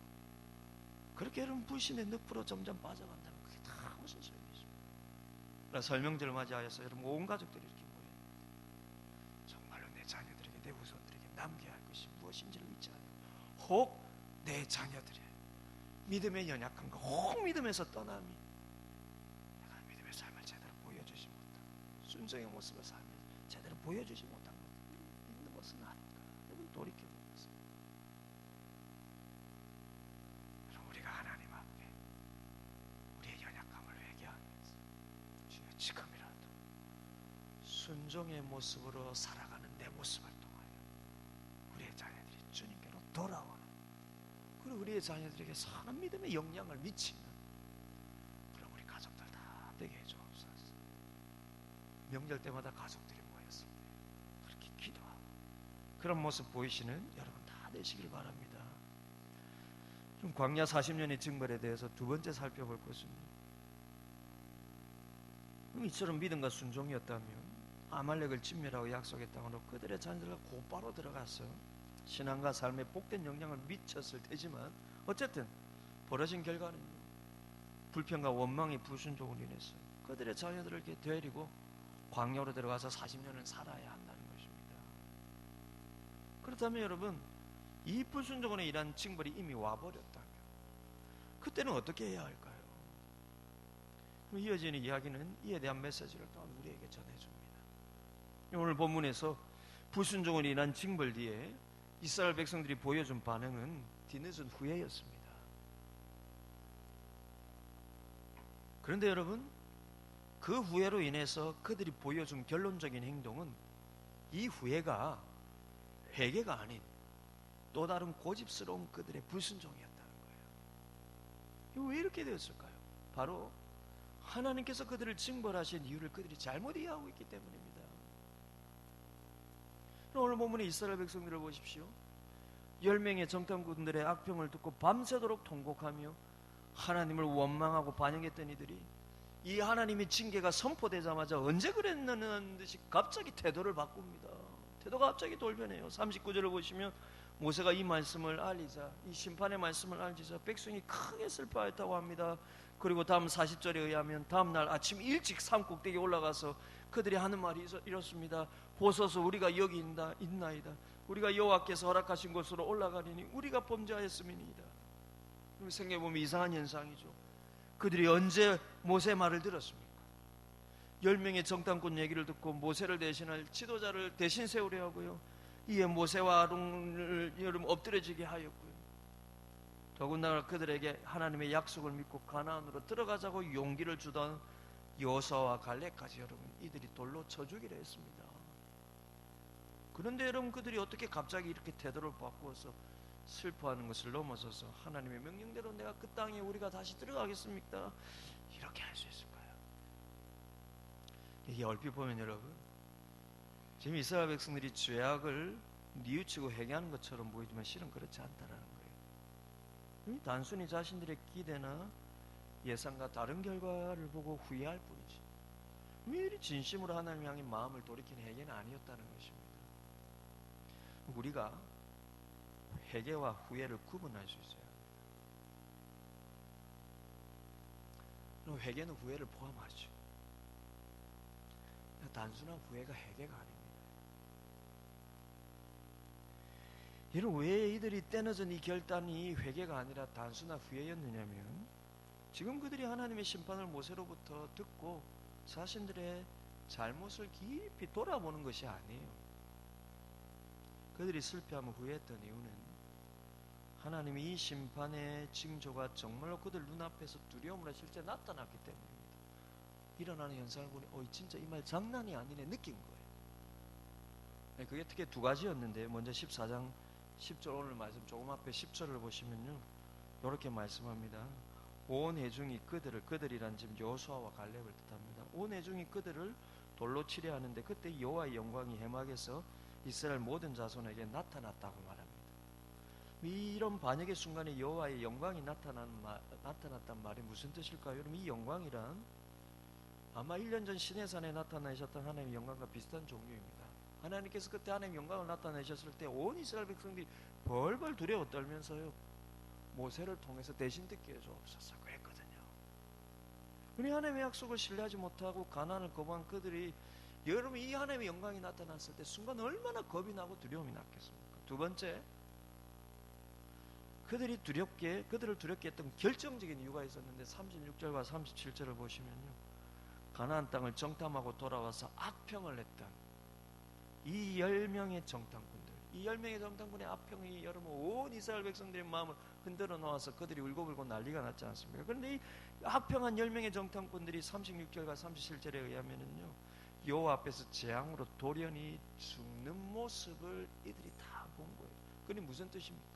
그렇게 여러분 불신의 늪으로 점점 빠져간다면 그게 다 무슨 소용이 있습니까? 설명절을 맞이하여서 여러분 온 가족들이 이렇게 모여있는데 정말로 내 자녀들에게 내 후손들에게 남겨야 할 것이 무엇인지를 믿지 않고 혹 내 자녀들의 믿음의 연약함과 혹 믿음에서 떠남이 내가 믿음의 삶을 제대로 보여주지 못하고 순종의 모습을 삶을 제대로 보여주지 못한 것 믿는 것은 아닌가 여러분 돌이켜보면서 우리가 하나님 앞에 우리의 연약함을 회개하면서 주여 지금이라도 순종의 모습으로 살아가는 내 모습을 통하여 우리의 자녀들이 주님께로 돌아오는 그리고 우리의 자녀들에게 선한 믿음의 영향을 미치는 그럼 우리 가족들 다 되게 해주옵소서. 명절 때마다 가족들이 모였을 때 그렇게 기도하고 그런 모습 보이시는 여러분 다 되시길 바랍니다. 좀 광야 40년의 징벌에 대해서 두 번째 살펴볼 것입니다. 이처럼 믿음과 순종이었다면 아말렉을 진멸하고 약속의 땅으로 그들의 자녀들과 곧바로 들어가서 신앙과 삶에 복된 영향을 미쳤을 테지만 어쨌든 벌어진 결과는 불평과 원망의 불순종으로 인해서 그들의 자녀들을 이렇게 데리고 광야로 들어가서 40년을 살아야 한다는 것입니다. 그렇다면 여러분 이 불순종으로 인한 징벌이 이미 와버렸다면 그때는 어떻게 해야 할까요? 이어지는 이야기는 이에 대한 메시지를 또한 우리에게 전해줍니다. 오늘 본문에서 불순종으로 인한 징벌 뒤에 이스라엘 백성들이 보여준 반응은 뒤늦은 후회였습니다. 그런데 여러분 그 후회로 인해서 그들이 보여준 결론적인 행동은 이 후회가 회개가 아닌 또 다른 고집스러운 그들의 불순종이었다는 거예요. 왜 이렇게 되었을까요? 바로 하나님께서 그들을 징벌하신 이유를 그들이 잘못 이해하고 있기 때문입니다. 오늘 본문의 이스라엘 백성들을 보십시오. 10명의 정탐꾼들의 악평을 듣고 밤새도록 통곡하며 하나님을 원망하고 반영했던 이들이 이 하나님의 징계가 선포되자마자 언제 그랬느냐는 듯이 갑자기 태도를 바꿉니다. 태도가 갑자기 돌변해요. 39절을 보시면 모세가 이 말씀을 알리자 이 심판의 말씀을 알리자 백성이 크게 슬퍼했다고 합니다. 그리고 다음 40절에 의하면 다음날 아침 일찍 산 꼭대기에 올라가서 그들이 하는 말이 이렇습니다. 보소서 우리가 여기 있나이다. 우리가 여호와께서 허락하신 곳으로 올라가리니 우리가 범죄하였음이니이다. 생각해보면 이상한 현상이죠. 그들이 언제 모세의 말을 들었습니까? 10명의 정탐꾼 얘기를 듣고 모세를 대신할 지도자를 대신 세우려 하고요. 이에 모세와 아론을 여름 엎드려지게 하였고요. 더군다나 그들에게 하나님의 약속을 믿고 가나안으로 들어가자고 용기를 주던 여호수아와 갈렙까지 여러분 이들이 돌로 쳐 죽이려 했습니다. 그런데 여러분 그들이 어떻게 갑자기 이렇게 태도를 바꾸어서 슬퍼하는 것을 넘어서서 하나님의 명령대로 내가 그 땅에 우리가 다시 들어가겠습니까? 이렇게 할 수 있을까요? 이게 얼핏 보면 여러분 지금 이스라엘 백성들이 죄악을 뉘우치고 회개하는 것처럼 보이지만 실은 그렇지 않다라는 거예요. 단순히 자신들의 기대나 예상과 다른 결과를 보고 후회할 뿐이지 왜 진심으로 하나님 향해 마음을 돌이킨 회개는 아니었다는 것입니다. 우리가 회개와 후회를 구분할 수 있어요. 회개는 후회를 포함하죠. 단순한 후회가 회개가 아닙니다. 이런 왜 이들이 때늦은 이 결단이 회개가 아니라 단순한 후회였느냐면 지금 그들이 하나님의 심판을 모세로부터 듣고 자신들의 잘못을 깊이 돌아보는 것이 아니에요. 그들이 실패하며 후회했던 이유는 하나님이 이 심판의 징조가 정말로 그들 눈앞에서 두려움으로 실제 나타났기 때문입니다. 일어나는 현상을 보니 진짜 이 말 장난이 아니네 느낀 거예요. 네, 그게 특히 두 가지였는데, 먼저 14장 10절, 오늘 말씀 조금 앞에 10절을 보시면요, 이렇게 말씀합니다. 온 회중이 그들이란 지금 여호수아와 갈렙을 뜻합니다. 온 회중이 그들을 돌로 치려 하는데 그때 여호와의 영광이 해막에서 이스라엘 모든 자손에게 나타났다고 말합니다. 이런 반역의 순간에 여호와의 영광이 나타났단 말이 무슨 뜻일까요? 여러분, 이 영광이란 아마 1년 전 시내산에 나타나셨던 하나님의 영광과 비슷한 종류입니다. 하나님께서 그때 하나님의 영광을 나타내셨을 때 온 이스라엘 백성들이 벌벌 두려워 떨면서요, 모세를 통해서 대신 듣게 해주옵소서 그랬거든요. 우리 하나님의 약속을 신뢰하지 못하고 가나안을 거부한 그들이, 여러분, 이 하나님의 영광이 나타났을 때 순간 얼마나 겁이 나고 두려움이 났겠습니까? 두 번째, 그들을 두렵게 했던 결정적인 이유가 있었는데 36절과 37절을 보시면요, 가나안 땅을 정탐하고 돌아와서 악평을 냈던 이 10명의 정탐꾼들, 이 10명의 정탐꾼의 악평이 여러분 온 이스라엘 백성들의 마음을 흔들어 놓아서 그들이 울고불고 난리가 났지 않습니까? 그런데 이 악평한 10명의 정탐꾼들이 36절과 37절에 의하면은요, 여호와 앞에서 재앙으로 돌연히 죽는 모습을 이들이 다 본 거예요. 그게 무슨 뜻입니까?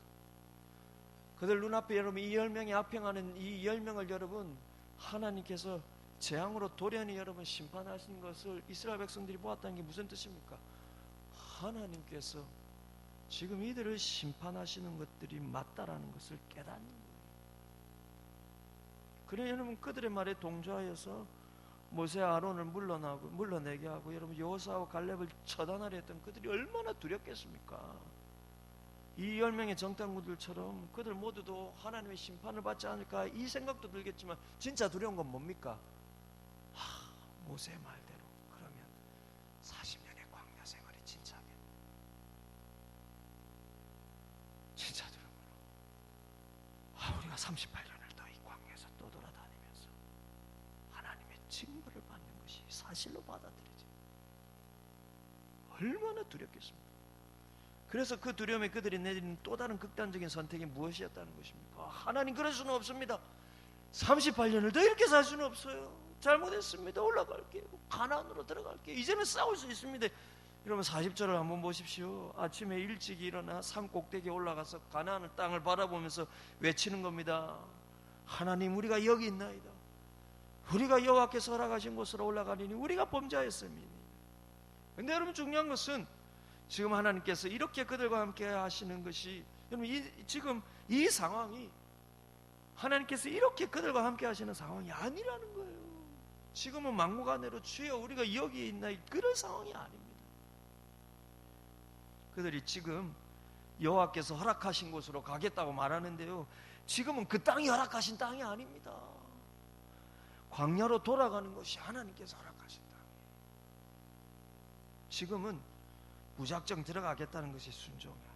그들 눈앞에 여러분 이 10명이 악평하는 이 10명을 여러분 하나님께서 재앙으로 돌연히 여러분 심판하신 것을 이스라엘 백성들이 보았다는 게 무슨 뜻입니까? 하나님께서 지금 이들을 심판하시는 것들이 맞다라는 것을 깨닫는 거예요. 그래 여러분, 그들의 말에 동조하여서 모세 아론을 물러내게 하고 여러분 여호수아와 갈렙을 처단하려 했던 그들이 얼마나 두렵겠습니까? 이 10명의 정탐꾼들처럼 그들 모두도 하나님의 심판을 받지 않을까 이 생각도 들겠지만, 진짜 두려운 건 뭡니까? 모세의 말대로 그러면 40년의 광야 생활이 진짜 두려워요. 우리가 38년을 더 이 광야에서 떠돌아다니면서 하나님의 징벌을 받는 것이 사실로 받아들여져. 얼마나 두렵겠습니까? 그래서 그 두려움에 그들이 내리는 또 다른 극단적인 선택이 무엇이었다는 것입니까? 하나님, 그럴 수는 없습니다. 38년을 더 이렇게 살 수는 없어요. 잘못했습니다. 올라갈게요. 가나안으로 들어갈게요. 이제는 싸울 수 있습니다. 여러분 40절을 한번 보십시오. 아침에 일찍 일어나 산 꼭대기에 올라가서 가나안 땅을 바라보면서 외치는 겁니다. 하나님, 우리가 여기 있나이다. 우리가 여호와께서 허락하신 곳으로 올라가리니 우리가 범죄하였음이니. 근데 여러분, 중요한 것은 지금 하나님께서 이렇게 그들과 함께 하시는 것이, 여러분 지금 이 상황이 하나님께서 이렇게 그들과 함께 하시는 상황이 아니라는 거예요. 지금은 막무가내로 주여 우리가 여기 있나, 그런 상황이 아닙니다. 그들이 지금 여호와께서 허락하신 곳으로 가겠다고 말하는데요, 지금은 그 땅이 허락하신 땅이 아닙니다. 광야로 돌아가는 것이 하나님께서 허락하신 땅이에요. 지금은 무작정 들어가겠다는 것이 순종이 아니라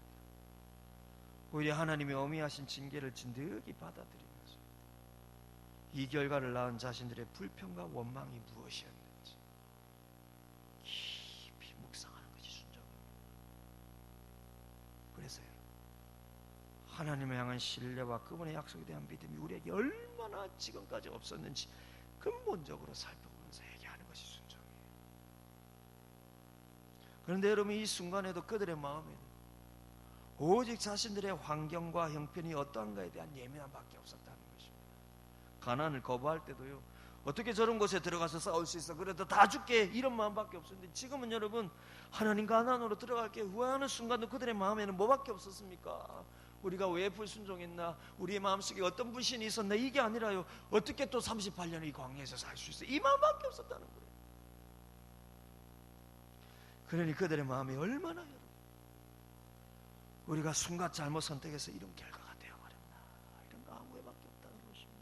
오히려 하나님의 어미하신 징계를 진득이 받아들이면서 이 결과를 낳은 자신들의 불평과 원망이 무엇이었는지 깊이 묵상하는 것이 순종입니다. 그래서요, 하나님을 향한 신뢰와 그분의 약속에 대한 믿음이 우리에게 얼마나 지금까지 없었는지 근본적으로 살펴보면서 얘기하는 것이 순종이에요. 그런데 여러분, 이 순간에도 그들의 마음에는 오직 자신들의 환경과 형편이 어떠한가에 대한 예민함밖에 없었다는 것입니다. 가나안을 거부할 때도요, 어떻게 저런 곳에 들어가서 싸울 수 있어, 그래도 다 죽게, 이런 마음밖에 없었는데, 지금은 여러분 하나님 가나안으로 들어갈게 후회하는 순간도 그들의 마음에는 뭐밖에 없었습니까? 우리가 왜 불순종했나, 우리의 마음속에 어떤 불신이 있었나, 이게 아니라요, 어떻게 또 38년을 이 광야에서 살 수 있어, 이 마음밖에 없었다는 거예요. 그러니 그들의 마음이 얼마나 여러분, 우리가 순간 잘못 선택해서 이런 결과가 되어버렸나, 이런 거 아무 후회밖에 없다는 것입니다.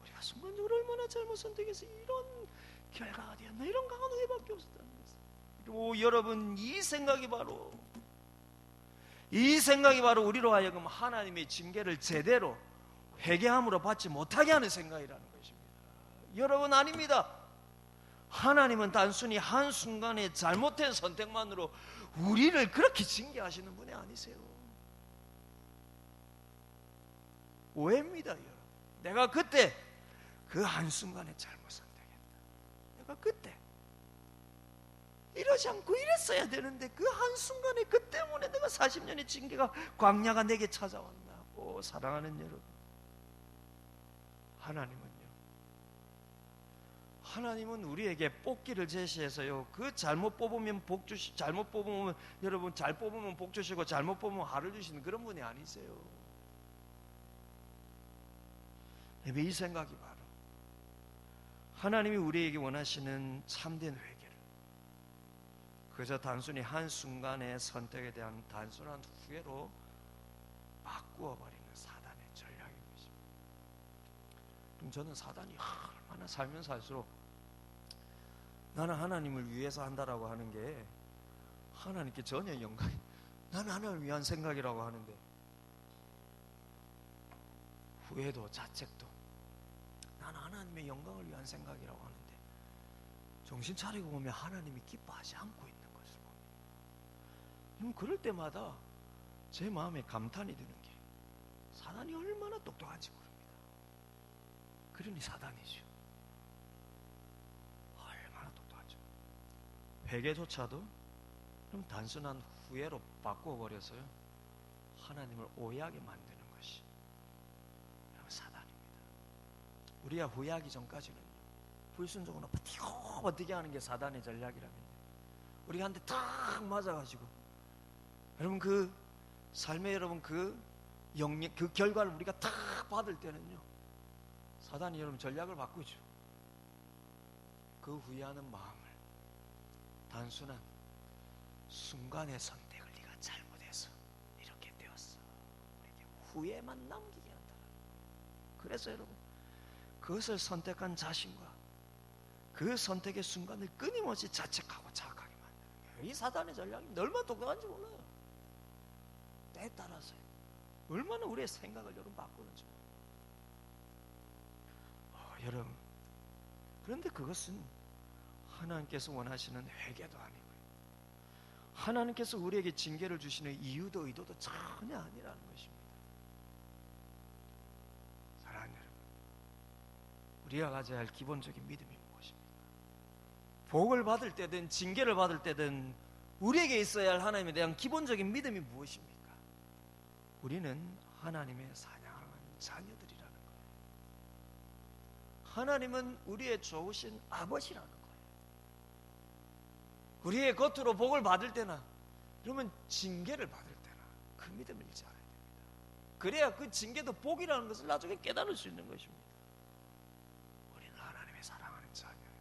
우리가 순간적으로 얼마나 잘못 선택해서 이런 결과가 되었나, 이런 강한 후회밖에 없었다는 것입니다. 그리고 여러분, 이 생각이 바로 우리로 하여금 하나님의 징계를 제대로 회개함으로 받지 못하게 하는 생각이라는 것입니다. 여러분, 아닙니다. 하나님은 단순히 한순간의 잘못된 선택만으로 우리를 그렇게 징계하시는 분이 아니세요. 오해입니다, 여러분. 내가 그때 그 한순간에 잘못 선택했다. 내가 그때 이러지 않고 이랬어야 되는데 그 한순간에 그 때문에 내가 40년의 징계가 광야가 내게 찾아왔나. 오, 사랑하는 여러분, 하나님은 우리에게 뽑기를 제시해서요, 그 잘못 뽑으면 복 주시, 잘못 뽑으면 여러분 잘 뽑으면 복 주시고 잘못 뽑으면 화를 주시는 그런 분이 아니세요. 이 생각이 바로 하나님이 우리에게 원하시는 참된 회개를, 그저 단순히 한순간의 선택에 대한 단순한 후회로 바꾸어 버리는 사단의 전략인 것입니다. 그럼 저는 사단이 얼마나 살면 살수록 나는 하나님을 위해서 한다라고 하는 게 하나님께 전혀 영광이, 나는 하나님을 위한 생각이라고 하는데 후회도 자책도 나는 하나님의 영광을 위한 생각이라고 하는데 정신 차리고 보면 하나님이 기뻐하지 않고 있는 것을 봅니다. 그럴 때마다 제 마음에 감탄이 드는 게 사단이 얼마나 똑똑한지 모릅니다. 그러니 사단이죠. 얼마나 똑똑하죠. 회개조차도 그럼 단순한 후회로 바꾸어버려서요, 하나님을 오해하게 만드는 것이 사단입니다. 우리가 후회하기 전까지는 불순종으로 버티게 하는 게 사단의 전략이라면, 우리가 한 대 탁 맞아가지고 여러분 그 삶에 여러분 그 영역, 그 결과를 우리가 탁 받을 때는요, 사단이 여러분 전략을 바꾸죠. 그 후회하는 마음을 단순한 순간의 선택을 네가 잘못해서 이렇게 되었어, 우리에게 후회만 남기게 한다. 그래서 여러분 그것을 선택한 자신과 그 선택의 순간을 끊임없이 자책하고 자학하게 만드는 거예요. 이 사단의 전략이 얼마나 똑똑한지 몰라요. 때에 따라서요, 얼마나 우리의 생각을 여러분 바꾸는지. 여러분, 그런데 그것은 하나님께서 원하시는 회개도 아니고요, 하나님께서 우리에게 징계를 주시는 이유도 의도도 전혀 아니라는 것입니다. 사랑하는 여러분, 우리가 가져야 할 기본적인 믿음이 무엇입니까? 복을 받을 때든 징계를 받을 때든 우리에게 있어야 할 하나님에 대한 기본적인 믿음이 무엇입니까? 우리는 하나님의 사랑하는 자녀들이라는 거예요. 하나님은 우리의 좋으신 아버지라는 거예요. 우리의 겉으로 복을 받을 때나 그러면 징계를 받을 때나 그 믿음을 잃지 않아야 됩니다. 그래야 그 징계도 복이라는 것을 나중에 깨달을 수 있는 것입니다. 우리는 하나님의 사랑하는 자녀예요.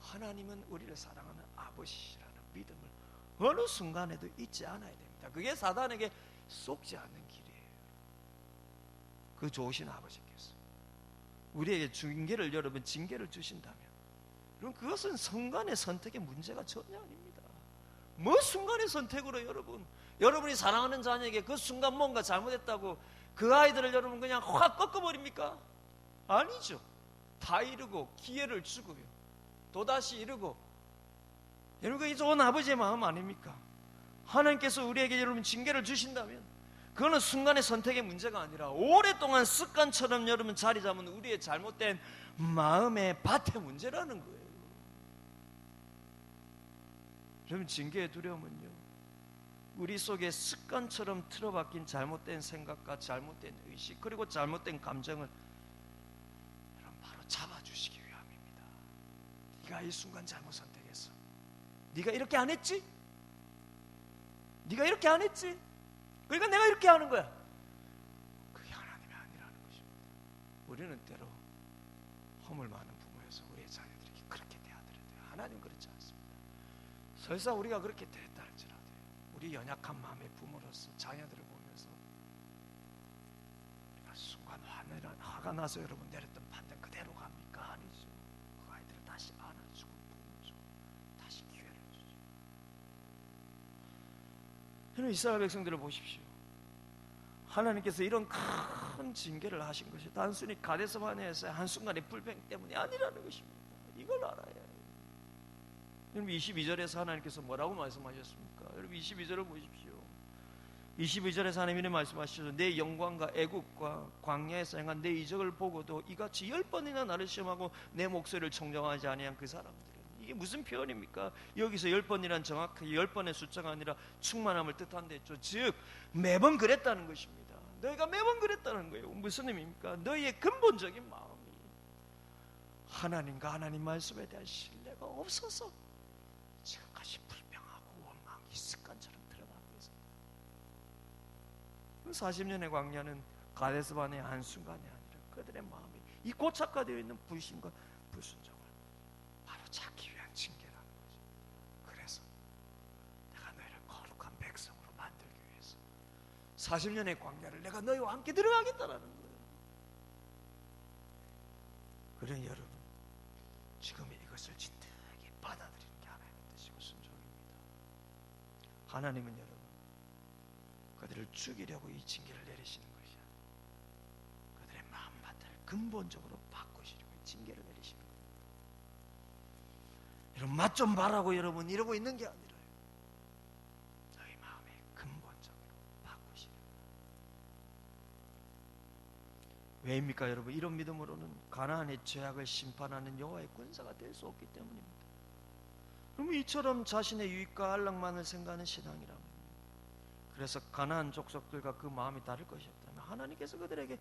하나님은 우리를 사랑하는 아버지라는 믿음을 어느 순간에도 잊지 않아야 됩니다. 그게 사단에게 속지 않는 길이에요. 그 좋으신 아버지께서 우리에게 징계를, 여러분 징계를 주신다면, 그럼 그것은 순간의 선택의 문제가 전혀 아닙니다. 뭐 순간의 선택으로 여러분이 사랑하는 자녀에게 그 순간 뭔가 잘못했다고 그 아이들을 여러분 그냥 확 꺾어버립니까? 아니죠. 다 이루고 기회를 주고요, 또다시 이루고. 여러분 그게 좋은 아버지의 마음 아닙니까? 하나님께서 우리에게 여러분 징계를 주신다면 그거는 순간의 선택의 문제가 아니라 오랫동안 습관처럼 여러분 자리 잡은 우리의 잘못된 마음의 밭의 문제라는 거예요. 여러분 징계의 두려움은요, 우리 속에 습관처럼 틀어박힌 잘못된 생각과 잘못된 의식 그리고 잘못된 감정을 여러분 바로 잡아주시기 위함입니다. 네가 이 순간 잘못 선택했어. 네가 이렇게 안 했지? 네가 이렇게 안 했지? 그러니까 내가 이렇게 하는 거야. 그게 하나님이 아니라는 것입니다. 우리는 때로 허물 많은 부모에서 우리의 자녀들에게 그렇게 대하더라도 하나님은 그렇지 않습니다. 설사 우리가 그렇게 대했다 할지라도 우리 연약한 마음의 부모로서 자녀들을 보면서 우리가 순간 화가 나서 여러분 내렸던 판단 그대로 갑니까? 아니죠. 그 아이들을 다시 안아주고 품어주고 다시 기회를 주죠. 여러분 이스라엘 백성들을 보십시오. 하나님께서 이런 큰 징계를 하신 것이 단순히 가데스 바네아에서의 한순간의 불평 때문이 아니라는 것입니다. 이걸 알아야 해요. 여러분 22절에서 하나님께서 뭐라고 말씀하셨습니까? 여러분 22절을 보십시오. 22절에서 하나님이 말씀하시죠. 내 영광과 애국과 광야에서 행한 내 이적을 보고도 이같이 10번이나 나를 시험하고 내 목소리를 청정하지 아니한 그 사람들은, 이게 무슨 표현입니까? 여기서 10번이란 정확하게 10번의 숫자가 아니라 충만함을 뜻한다 했죠. 즉 매번 그랬다는 것입니다. 너희가 매번 그랬다는 거예요. 무슨 의미입니까? 너희의 근본적인 마음이 하나님과 하나님 말씀에 대한 신뢰가 없어서 지금까지 불평하고 원망이 습관처럼 들어가고 있습니다. 40년의 광야는 가데스바네의 한순간이 아니라 그들의 마음이 이 고착화되어 있는 불신과 불순종을 바로 찾기 위한 징계라는 거죠. 그래서 내가 너희를 거룩한 백성으로 만들기 위해서 40년의 광야를 내가 너희와 함께 들어가겠다라는 거예요. 그러니 여러분, 지금 이것을 진득하게 받아들이는 게 하나님의 뜻이고 순종입니다. 하나님은 여러분, 그들을 죽이려고 이 징계를 내리시는 것이 아니라 그들의 마음밭을 근본적으로 바꾸시려고 이 징계를 내리시는 거예요. 여러분, 맛 좀 봐라고 여러분 이러고 있는 게 아니라요. 너희 마음의 근본적으로 바꾸시려고. 왜입니까 여러분? 이런 믿음으로는 가나안의 죄악을 심판하는 여호와의 군사가 될 수 없기 때문입니다. 그럼 이처럼 자신의 유익과 안락만을 생각하는 신앙이라면, 그래서 가나안 족속들과 그 마음이 다를 것이 없다면 하나님께서 그들에게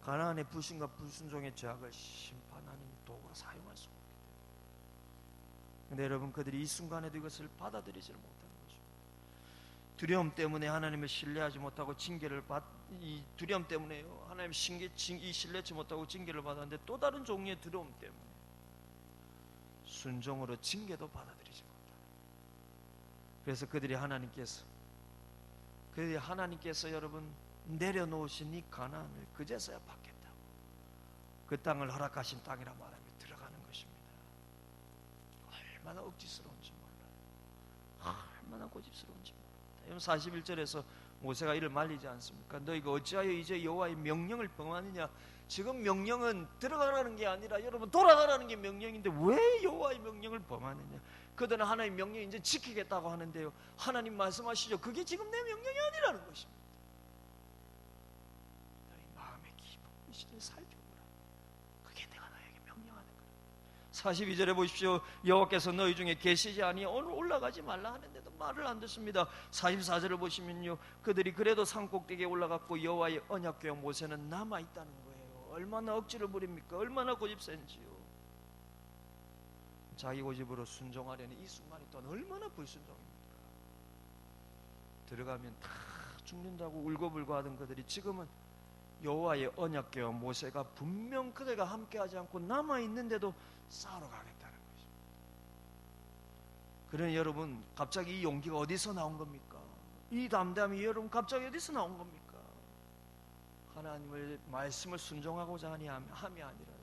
가나안의 불신과 불순종의 죄악을 심판하는 도구로 사용할 수 없기 때문에. 그런데 여러분, 그들이 이 순간에도 이것을 받아들이지를 못하는 것입니다. 두려움 때문에 하나님을 신뢰하지 못하고 이 두려움 때문에요, 하나님 신뢰치 못하고 징계를 받았는데 또 다른 종류의 두려움 때문에 순종으로 징계도 받아들이지 못하는. 그래서 그들이 하나님께서 여러분 내려놓으신 이 가나안을 그제서야 받겠다고 그 땅을 허락하신 땅이라 말하며 들어가는 것입니다. 얼마나 억지스러운지 몰라요. 얼마나 고집스러운지 몰라요. 여러분 41절에서 모세가 이를 말리지 않습니까? 너희가 어찌하여 이제 여호와의 명령을 범하느냐. 지금 명령은 들어가라는 게 아니라 여러분 돌아가라는 게 명령인데 왜 여호와의 명령을 범하느냐. 그들은 하나님의 명령 이제 지키겠다고 하는데요, 하나님 말씀하시죠. 그게 지금 내 명령이 아니라는 것입니다. 너희 마음의 깊은 의식을 살펴보라. 그게 내가 너에게 명령하는 거야. 42절에 보십시오. 여호와께서 너희 중에 계시지 아니 오늘 올라가지 말라 하는데도 말을 안 듣습니다. 44절을 보시면요, 그들이 그래도 산꼭대기에 올라갔고 여호와의 언약궤와 모세는 남아있다는 거예요. 얼마나 억지를 부립니까? 얼마나 고집센지요. 자기 고집으로 순종하려는 이 순간이 또한 얼마나 불순종입니까? 들어가면 다 죽는다고 울고불고 하던 그들이 지금은 여호와의 언약궤와 모세가 분명 그들과 함께하지 않고 남아있는데도 싸우러 가겠다는 것입니다. 그러니 여러분, 갑자기 이 용기가 어디서 나온 겁니까? 이 담대함이 여러분 갑자기 어디서 나온 겁니까? 하나님의 말씀을 순종하고자 함이 아니라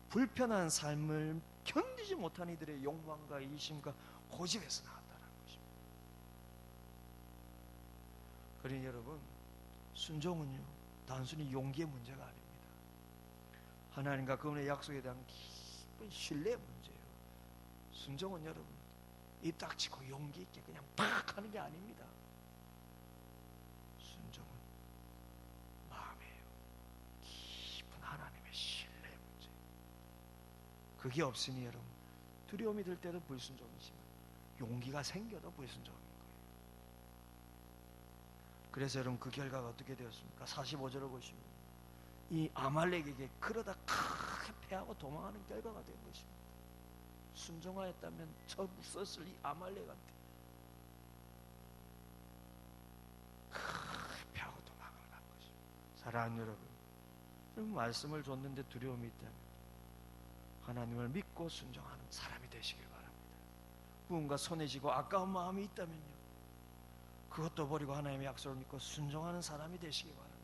불편한 삶을 견디지 못한 이들의 욕망과 이심과 고집에서 나왔다는 것입니다. 그러니 여러분, 순종은요 단순히 용기의 문제가 아닙니다. 하나님과 그분의 약속에 대한 깊은 신뢰의 문제예요. 순종은 여러분 입 닥치고 용기 있게 그냥 팍 하는 게 아닙니다. 순종은 마음이에요. 깊은 하나님의 신뢰의 문제. 그게 없으니 여러분 두려움이 들 때도 불순종이지만 용기가 생겨도 불순종인 거예요. 그래서 여러분 그 결과가 어떻게 되었습니까? 45절을 보시면 이 아말렉에게 그러다 크게 패하고 도망하는 결과가 된 것입니다. 순종하였다면 저 무엇을 이 아말렉한테 크게 패하고 도망을 한 것입니다. 사랑하는 여러분, 말씀을 줬는데 두려움이 있다면 하나님을 믿고 순종하는 사람이 되시길 바랍니다. 누군가 손에 쥐고 아까운 마음이 있다면요, 그것도 버리고 하나님의 약속을 믿고 순종하는 사람이 되시기 바랍니다.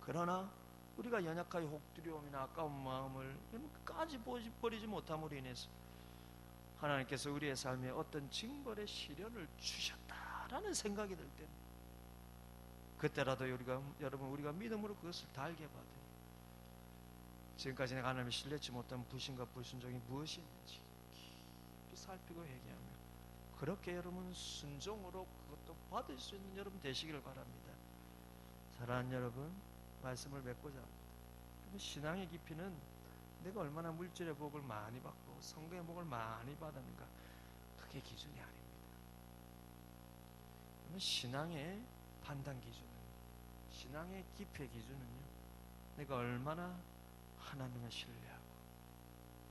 그러나 우리가 연약하여 혹 두려움이나 아까운 마음을 끝까지 버리지 못함으로 인해서 하나님께서 우리의 삶에 어떤 징벌의 시련을 주셨다라는 생각이 들 때는 그때라도 우리가 믿음으로 그것을 달게 받아요. 지금까지 내가 하나님을 신뢰치 못한 불신과 불순종이 무엇이 있는지 깊이 살피고 회개하며 그렇게 여러분 순종으로 그것도 받을 수 있는 여러분 되시기를 바랍니다. 사랑하는 여러분, 말씀을 맺고자 합니다. 신앙의 깊이는 내가 얼마나 물질의 복을 많이 받고 성경의 복을 많이 받았는가, 그게 기준이 아닙니다. 신앙의 판단 기준은, 신앙의 깊이의 기준은요, 내가 얼마나 하나님을 신뢰하고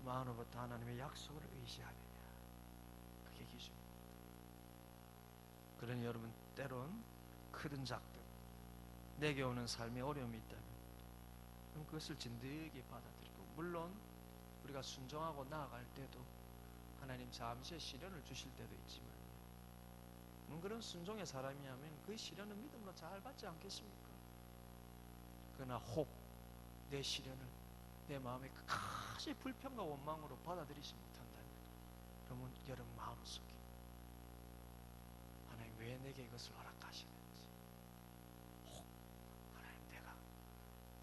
마음으로부터 하나님의 약속을 의지하느냐, 그게 기준입니다. 그러니 여러분, 때론 크든 작든 내게 오는 삶에 어려움이 있다면 그것을 진득이 받아들이고, 물론 우리가 순종하고 나아갈 때도 하나님 잠시의 시련을 주실 때도 있지만, 그런 순종의 사람이라면 그 시련은 믿음으로 잘 받지 않겠습니까? 그러나 혹 내 시련을 내 마음의 끝까지 불평과 원망으로 받아들이지 못한다면, 그러면 여러분 마음속에 하나님 왜 내게 이것을 허락하시는지, 혹 하나님 내가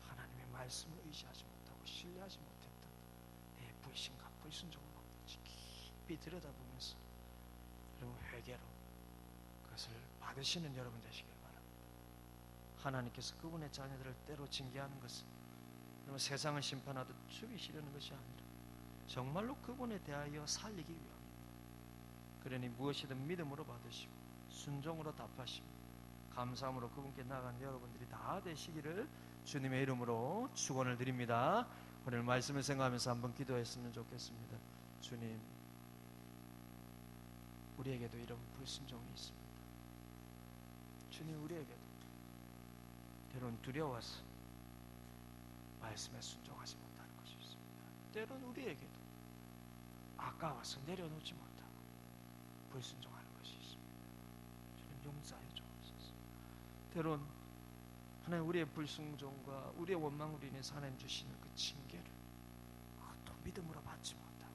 하나님의 말씀을 의지하지 못하고 신뢰하지 못했던 내 불신과 불순종을 없는지 깊이 들여다보면서 여러분 회개로 그것을 받으시는 여러분 되시길 바랍니다. 하나님께서 그분의 자녀들을 때로 징계하는 것은 여러분 세상을 심판하듯 죽이시려는 것이 아니라 정말로 그분에 대하여 살리기 위함입니다. 그러니 무엇이든 믿음으로 받으시고 순종으로 답하시고 감사함으로 그분께 나아가는 여러분들이 다 되시기를 주님의 이름으로 축원을 드립니다. 오늘 말씀을 생각하면서 한번 기도했으면 좋겠습니다. 주님, 우리에게도 이런 불순종이 있습니다. 주님, 우리에게도 때론 두려워서 말씀에 순종하지 못하는 것이 있습니다. 때론 우리에게도 아까워서 내려놓지 못하고 불순종하는 것이 있습니다. 주님, 용서해 주옵소서. 때론 하나님 우리의 불순종과 우리의 원망으로 인해서 하나님 주시는 그 징계를 또 믿음으로 받지 못하고,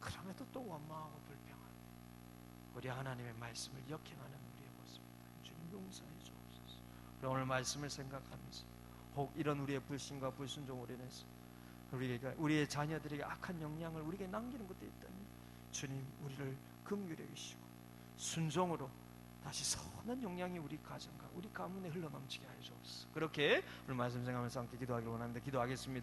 그럼에도 또 원망하고 불평하는 우리 하나님의 말씀을 역행하는 우리의 모습입니다. 주님, 용서해 주옵소서. 오늘 말씀을 생각하면서 혹 이런 우리의 불신과 불순종으로 인해서 우리의 자녀들에게 악한 영향을 우리에게 남기는 것도 있다면, 주님, 우리를 긍휼히 여기시고 순종으로 다시 선한 영향이 우리 가정과 우리 가문에 흘러넘치게 하여 주옵소서. 그렇게 오늘 말씀 생각하면서 함께 기도하기를 원합니다. 기도하겠습니다.